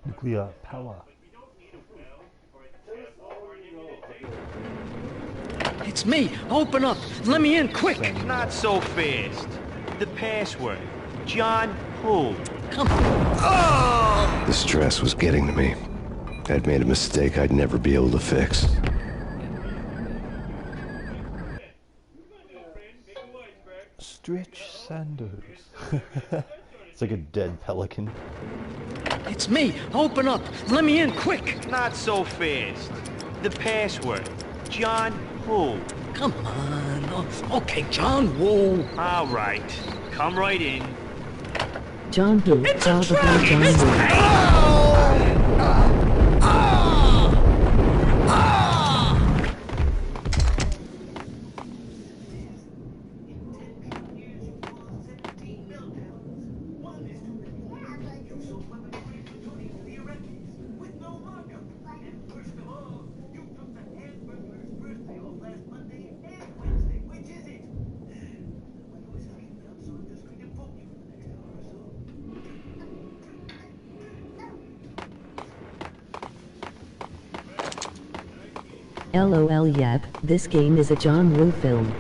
Nuclear power. It's me. Open up. Let me in, quick. Not so fast. The password. John who? Come on. The stress was getting to me. I'd made a mistake I'd never be able to fix. Stretch Sanders. It's like a dead pelican. It's me. Open up. Let me in, quick. Not so fast. The password. John who? Come on. Oh, okay, John Woo. All right. Come right in. John Woo. It's a Probably trap. John It's Woo. LOL yep, this game is a John Woo film.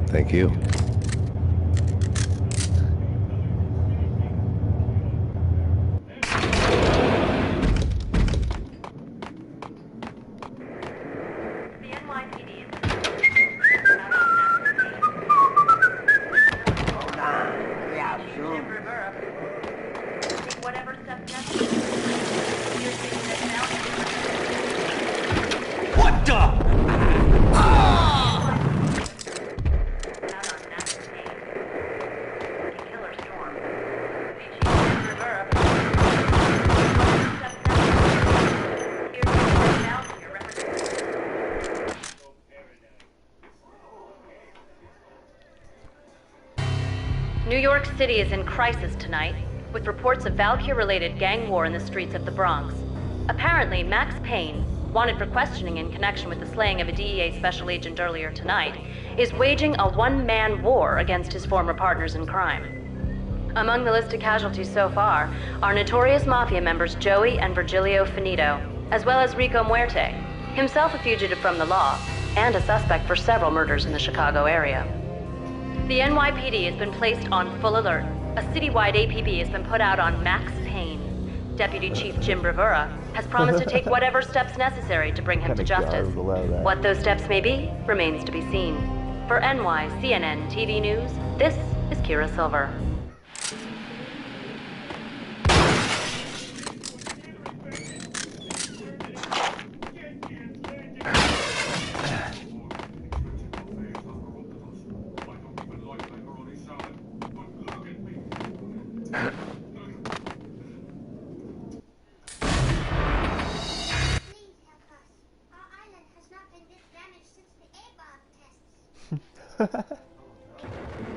Thank you. What the? New York City is in crisis tonight, with reports of Valkyr-related gang war in the streets of the Bronx. Apparently, Max Payne, wanted for questioning in connection with the slaying of a DEA special agent earlier tonight, is waging a one-man war against his former partners in crime. Among the listed casualties so far are notorious mafia members Joey and Virgilio Finito, as well as Rico Muerte, himself a fugitive from the law, and a suspect for several murders in the Chicago area. The NYPD has been placed on full alert. A citywide APB has been put out on Max Payne. Deputy Chief Jim Bravura has promised to take whatever steps necessary to bring him to justice. What those steps may be remains to be seen. For NYCNN TV News, this is Kira Silver.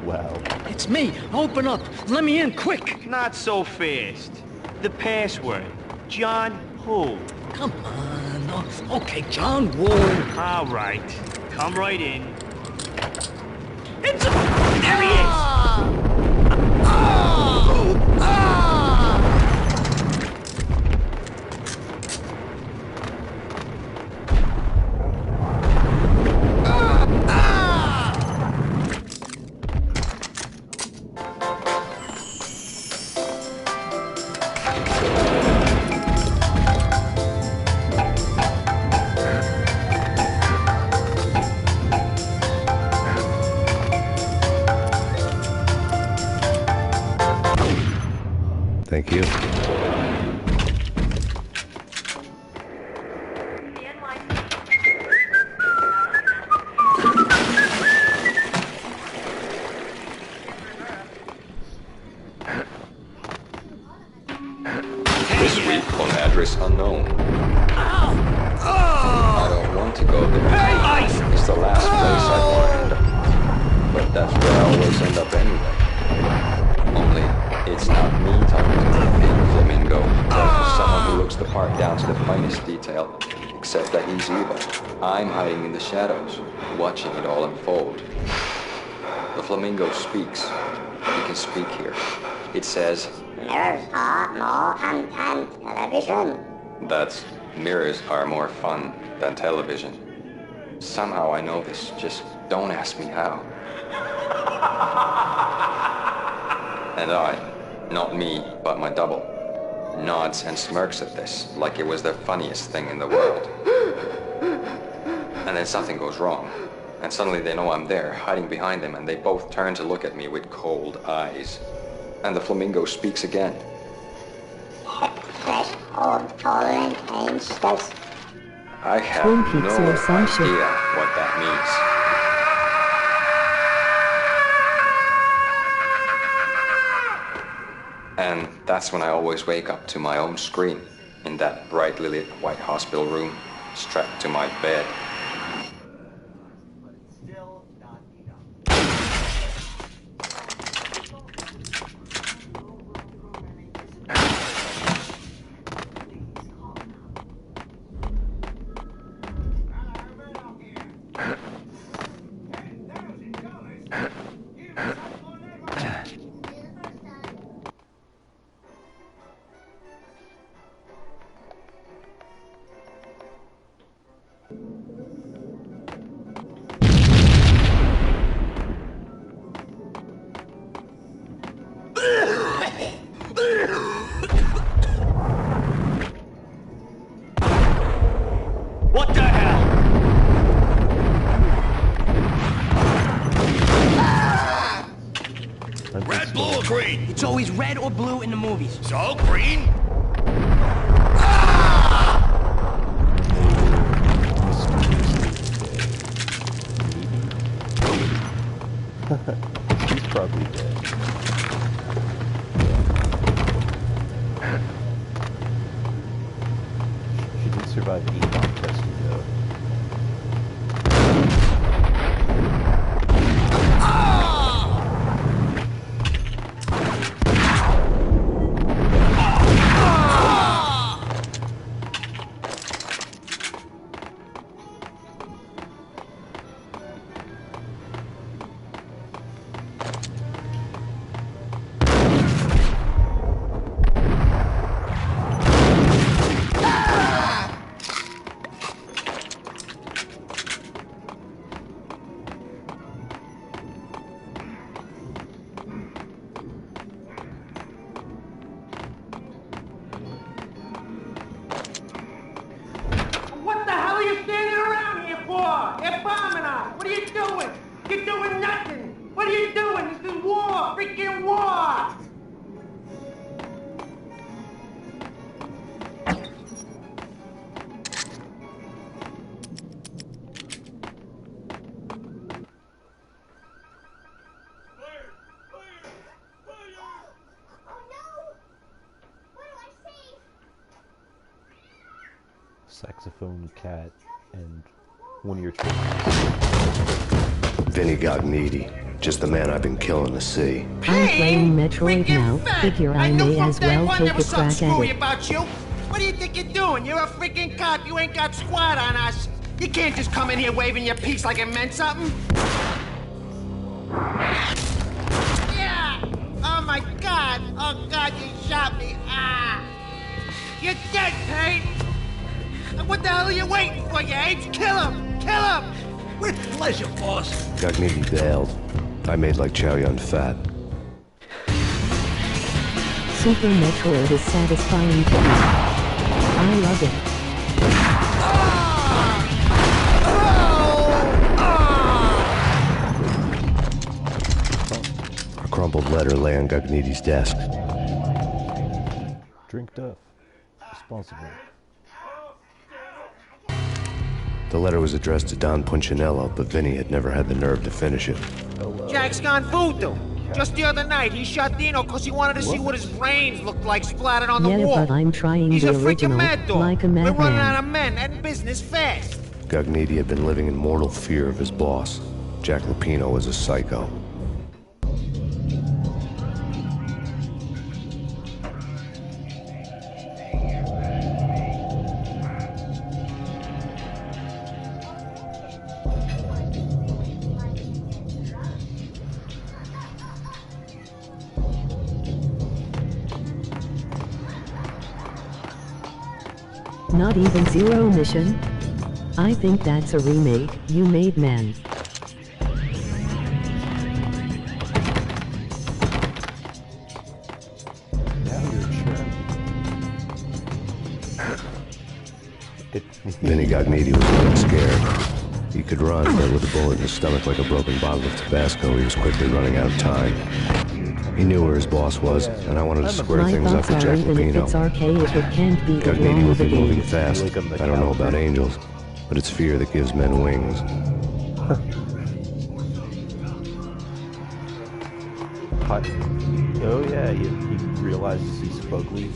Wow. It's me. Open up. Let me in, quick. Not so fast. The password. John who? Come on. Oh, okay, John Woo. All right. Come right in. It's a... There he is! Thank you. This week on address unknown. I don't want to go there. It's the last place I want to end up. But that's where I always end up anyway. Only, it's not me talking to the big flamingo, but someone who looks the part down to the finest detail. Except that he's evil. I'm hiding in the shadows, watching it all unfold. The flamingo speaks. He can speak here. It says, mirrors are more fun than television. That's, mirrors are more fun than television. Somehow I know this, just don't ask me how. And I, not me, but my double, nods and smirks at this like it was the funniest thing in the world. And then something goes wrong, and suddenly they know I'm there, hiding behind them, and they both turn to look at me with cold eyes. And the flamingo speaks again. Threshold tolerant angels. I have Twin no Peaks or some shit. idea what that means. And that's when I always wake up to my own scream in that brightly lit white hospital room, strapped to my bed. What the hell? Red, blue, or green? It's always red or blue in the movies. So, green? He's probably dead. She did survive the econ testing though. What the hell are you standing around here for? They're bombing us. What are you doing? You're doing nothing. What are you doing? This is war. Freaking war. Saxophone cat and one of your children. Vinny Gognitti, just the man I've been killing to see. I'm playing Metroid now, figure I may as well take a crack at it. About you. What do you think you're doing? You're a freaking cop. You ain't got squat on us. You can't just come in here waving your piece like it meant something. Yeah. Oh my God. Oh God, you shot me. Ah. You're dead, Payne. What the hell are you waiting for, you apes? Kill him! Kill him! With pleasure, boss. Gognitti bailed. I made like Chow Yun Fat. Super Metroid is satisfying to me. I love it. A crumpled letter lay on Gognitti's desk. Drink Duff. Responsible. The letter was addressed to Don Punchinello, but Vinny had never had the nerve to finish it. Jack's gone voodoo. Just the other night, he shot Dino because he wanted to see what his brains looked like splattered on the wall. Yeah, but I'm trying He's the a freaking original, mad dog. like a We're running madman. out of men and business fast. Gognitti had been living in mortal fear of his boss. Jack Lupino was a psycho. Not even Zero Mission? I think that's a remake, you made man. Vinny Gognitti was getting scared. He could run, but with a bullet in his stomach like a broken bottle of Tabasco, he was quickly running out of time. He knew where his boss was, and I wanted to square My things up thoughts with are Jack even if it's Lupino. archaic, it can't be the Gognitti law would of the be moving game. fast. I don't know about angels, but it's fear that gives men wings. Hot. Oh yeah, he realizes he's fugly.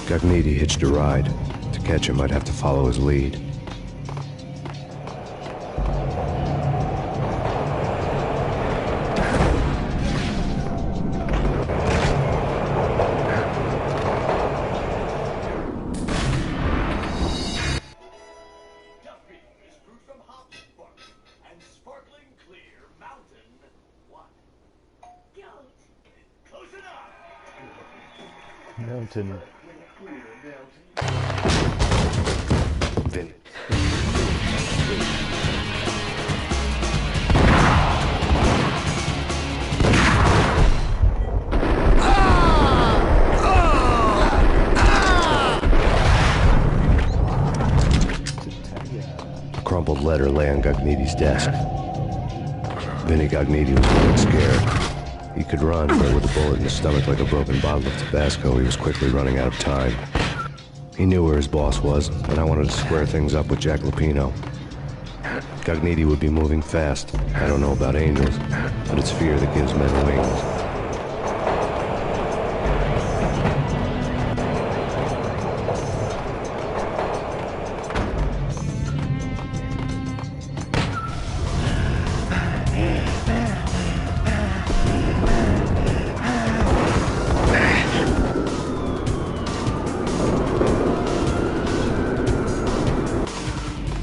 Gognitti hitched a ride. To catch him, I'd have to follow his lead. Mountain. Vinny. A crumpled letter lay on Gognitti's desk. Vinny Gognitti was getting scared. He could run, but with a bullet in his stomach like a broken bottle of Tabasco, he was quickly running out of time. He knew where his boss was, and I wanted to square things up with Jack Lupino. Gognitti would be moving fast. I don't know about angels, but it's fear that gives men wings.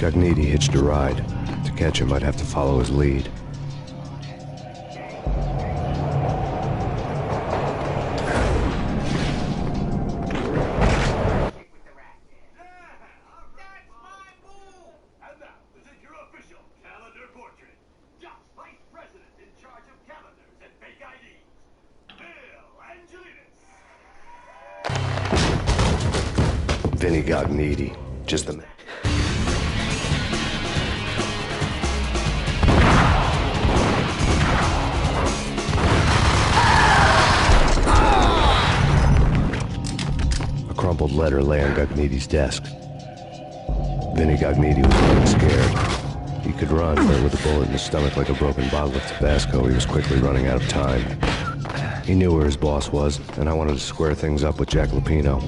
Gognitti hitched a ride. To catch him, I'd have to follow his lead. Vinny Gognitti, just the man. A crumpled letter lay on Gognitti's desk. Vinny Gognitti was getting scared. He could run, but with a bullet in his stomach like a broken bottle of Tabasco, he was quickly running out of time. He knew where his boss was, and I wanted to square things up with Jack Lupino.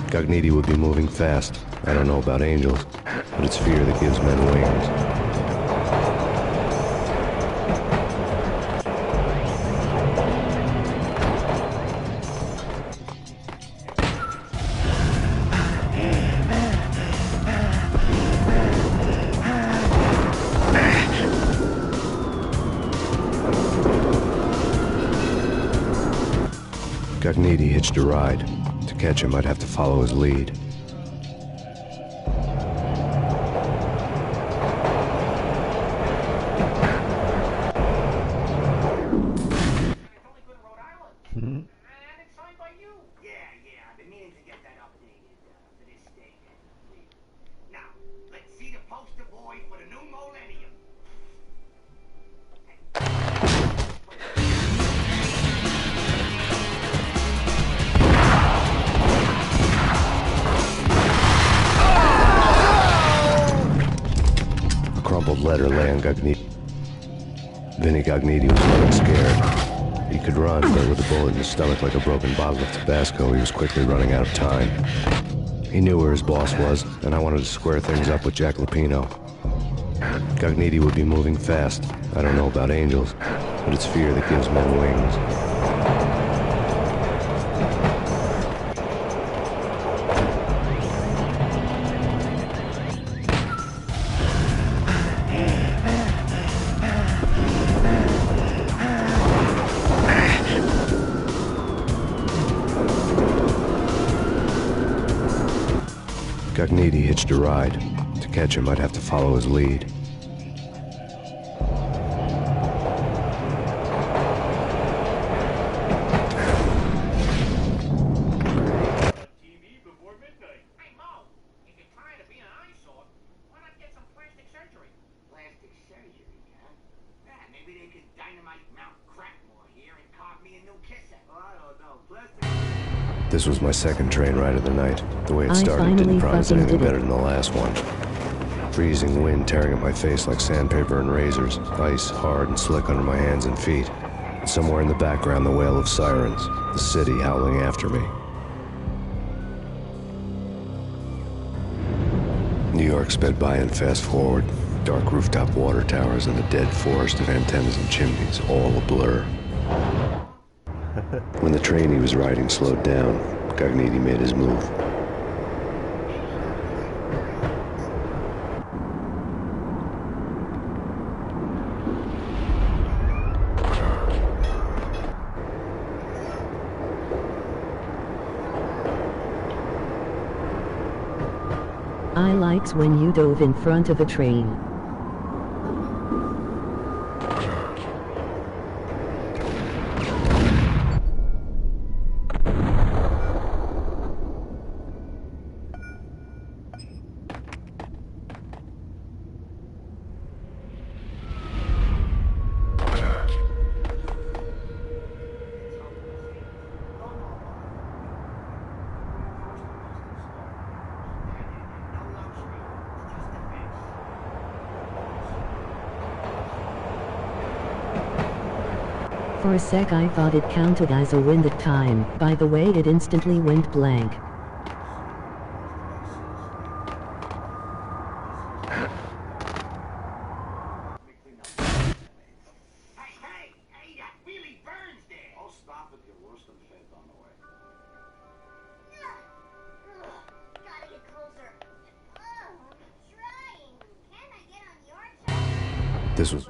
Gognitti would be moving fast. I don't know about angels, but it's fear that gives men wings. Gognitti hitched a ride. To catch him, I'd have to follow his lead. Letter lay on Gognitti. Vinny Gognitti was getting scared. He could run, but with a bullet in his stomach like a broken bottle of Tabasco, he was quickly running out of time. He knew where his boss was, and I wanted to square things up with Jack Lupino. Gognitti would be moving fast. I don't know about angels, but it's fear that gives men wings. Cogniti hitched a ride. To catch him, I'd have to follow his lead. This was my second train ride of the night. The way it started didn't promise anything better than the last one. Freezing wind tearing at my face like sandpaper and razors, ice hard and slick under my hands and feet. And somewhere in the background, the wail of sirens, the city howling after me. New York sped by in fast forward. Dark rooftop water towers and a dead forest of antennas and chimneys, all a blur. When the train he was riding slowed down, Cogniti made his move. I likes when you dove in front of a train. For a sec I thought it counted as a win that time. By the way, it instantly went blank. This was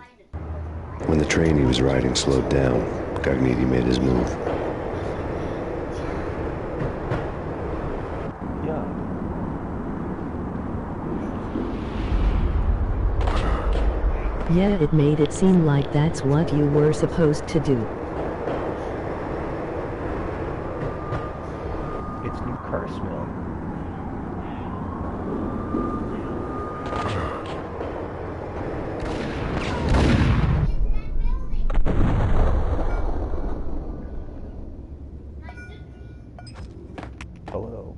when the train he was riding slowed down. Cogniti made his move. Yeah, it made it seem like that's what you were supposed to do. It's new car smell. Hello.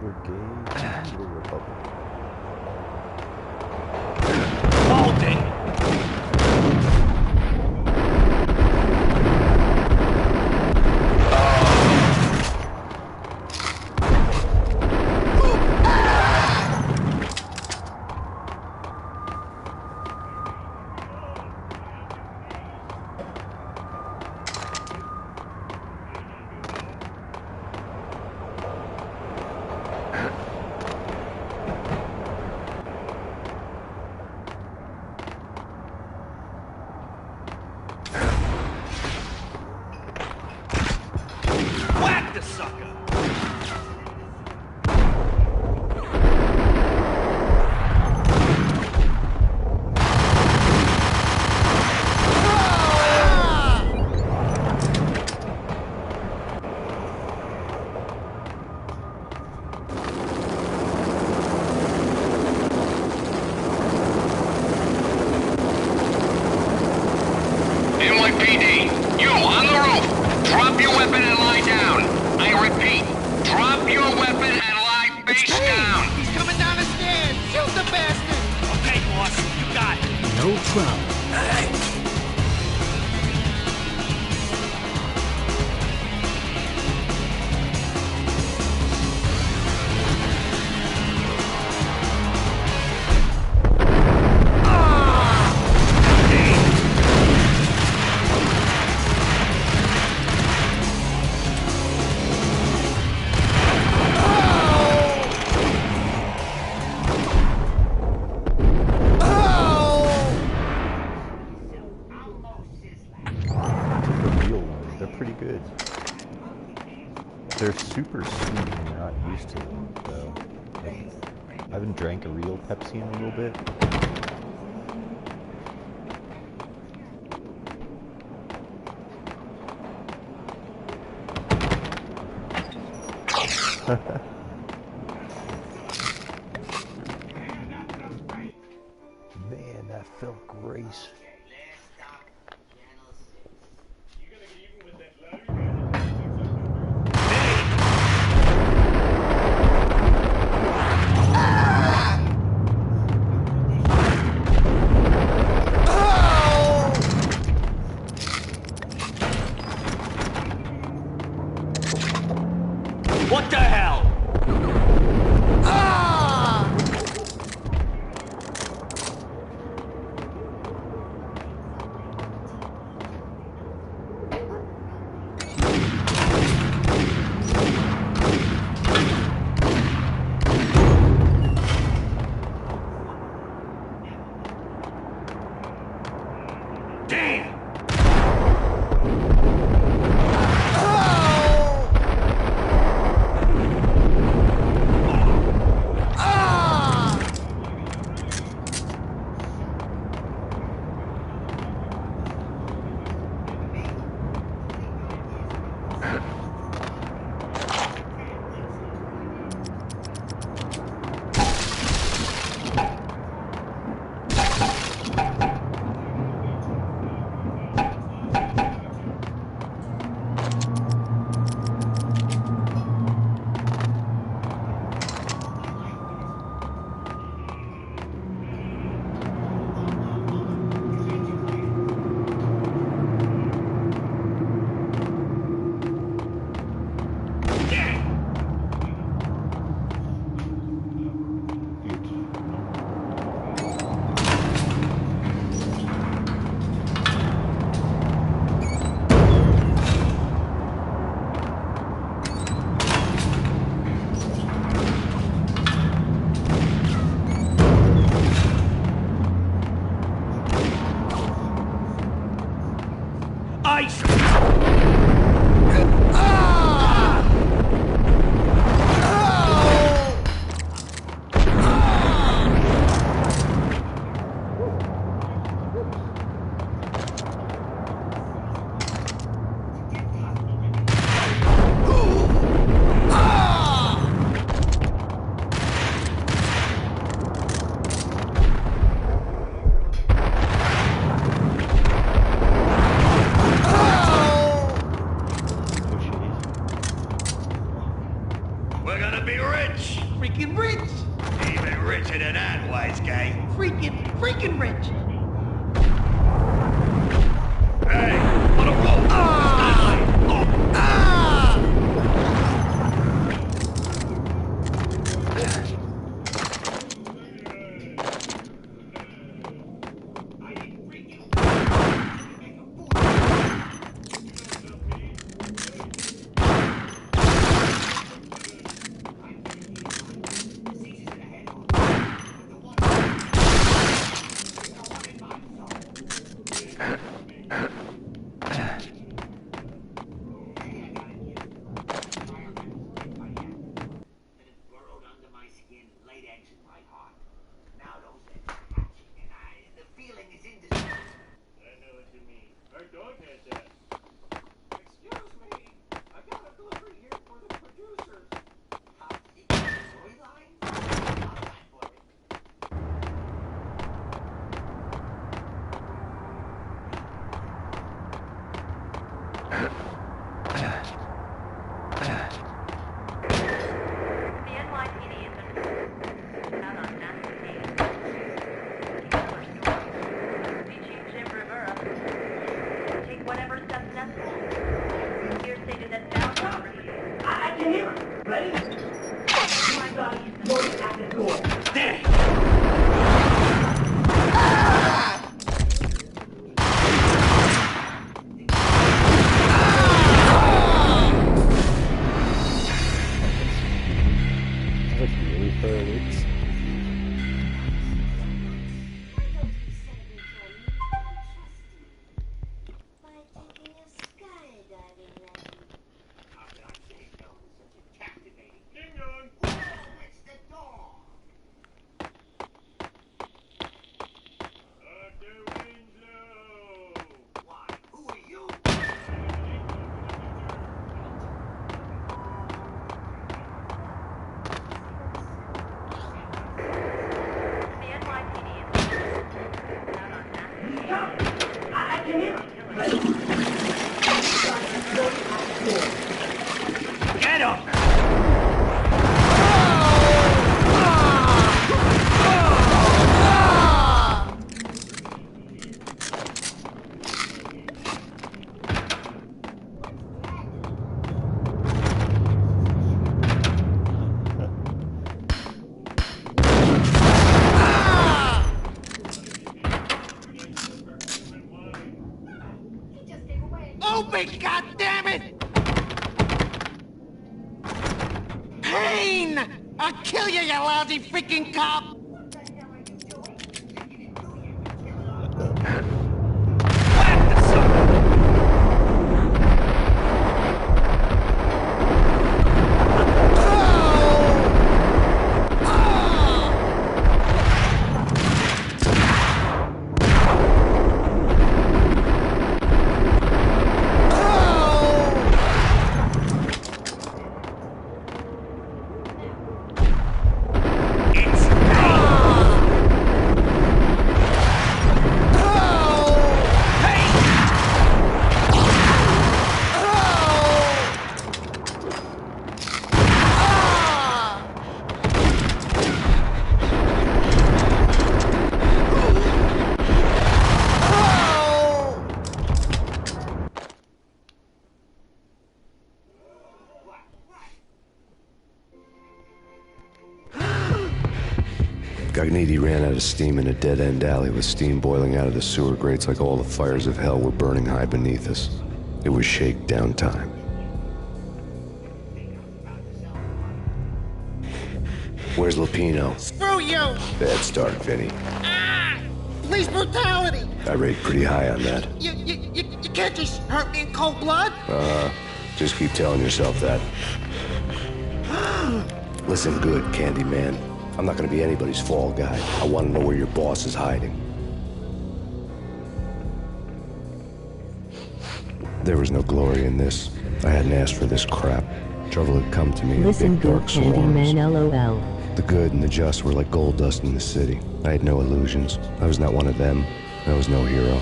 We're gay, we're Republican. Hold it! Whack the sucker! NYPD, you on the roof! Drop your weapon and lie down! I repeat, drop your weapon and lie face down! He's coming down the stairs! Shoot the bastard! Okay, boss, you got it. No trouble. pretty good. They're super sweet and you're not used to them, though. Like, I haven't drank a real Pepsi in a little bit. Man, that felt great. What the hell? Freaking rich! Even richer than that, wise guy. Freaking rich! Hey, on a roll! Open, goddammit! Payne! I'll kill you, you lousy freaking cop! Gognitti ran out of steam in a dead-end alley with steam boiling out of the sewer grates like all the fires of hell were burning high beneath us. It was shakedown time. Where's Lupino? Screw you! Bad start, Vinny. Police brutality! I rate pretty high on that. You can't just hurt me in cold blood! Just keep telling yourself that. Listen good, Candyman. I'm not gonna be anybody's fall guy. I want to know where your boss is hiding. There was no glory in this. I hadn't asked for this crap. Trouble had come to me in Listen big good, dark swarms. Candyman, LOL. The good and the just were like gold dust in the city. I had no illusions. I was not one of them. I was no hero.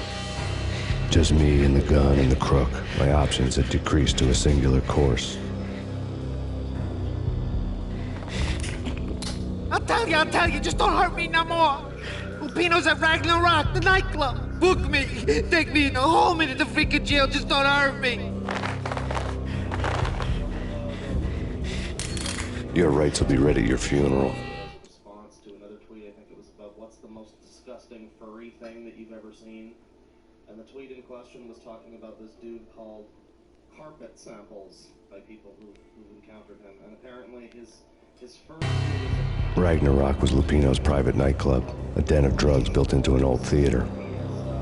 Just me and the gun and the crook. My options had decreased to a singular course. I'll tell you, just don't hurt me no more. Lupino's at Ragnarok, the nightclub. Book me, take me in the home into the freaking jail, just don't hurt me. Your rights will be ready at your funeral. Response to another tweet, I think it was about what's the most disgusting furry thing that you've ever seen. And the tweet in question was talking about this dude called Carpet Samples by people who've encountered him. And apparently his first... Ragnarok was Lupino's private nightclub, a den of drugs built into an old theater.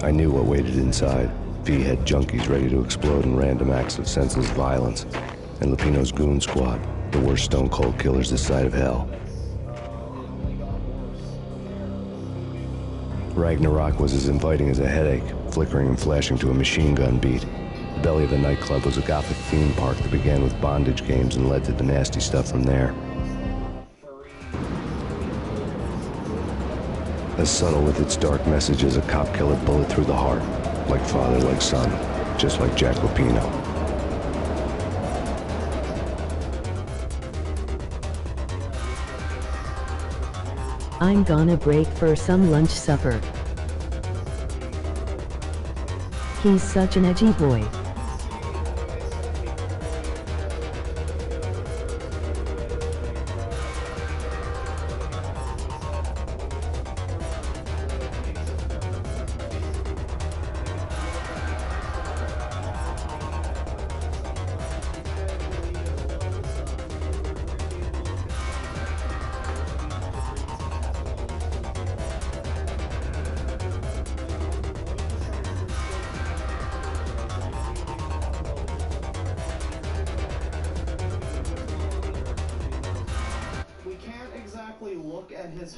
I knew what waited inside. V had junkies ready to explode in random acts of senseless violence, and Lupino's goon squad, the worst stone-cold killers this side of hell. Ragnarok was as inviting as a headache, flickering and flashing to a machine gun beat. The belly of the nightclub was a gothic theme park that began with bondage games and led to the nasty stuff from there. As subtle with its dark message as a cop-killer bullet through the heart. Like father, like son. Just like Jack Lupino. I'm gonna break for some lunch supper. He's such an edgy boy. We can't exactly look at his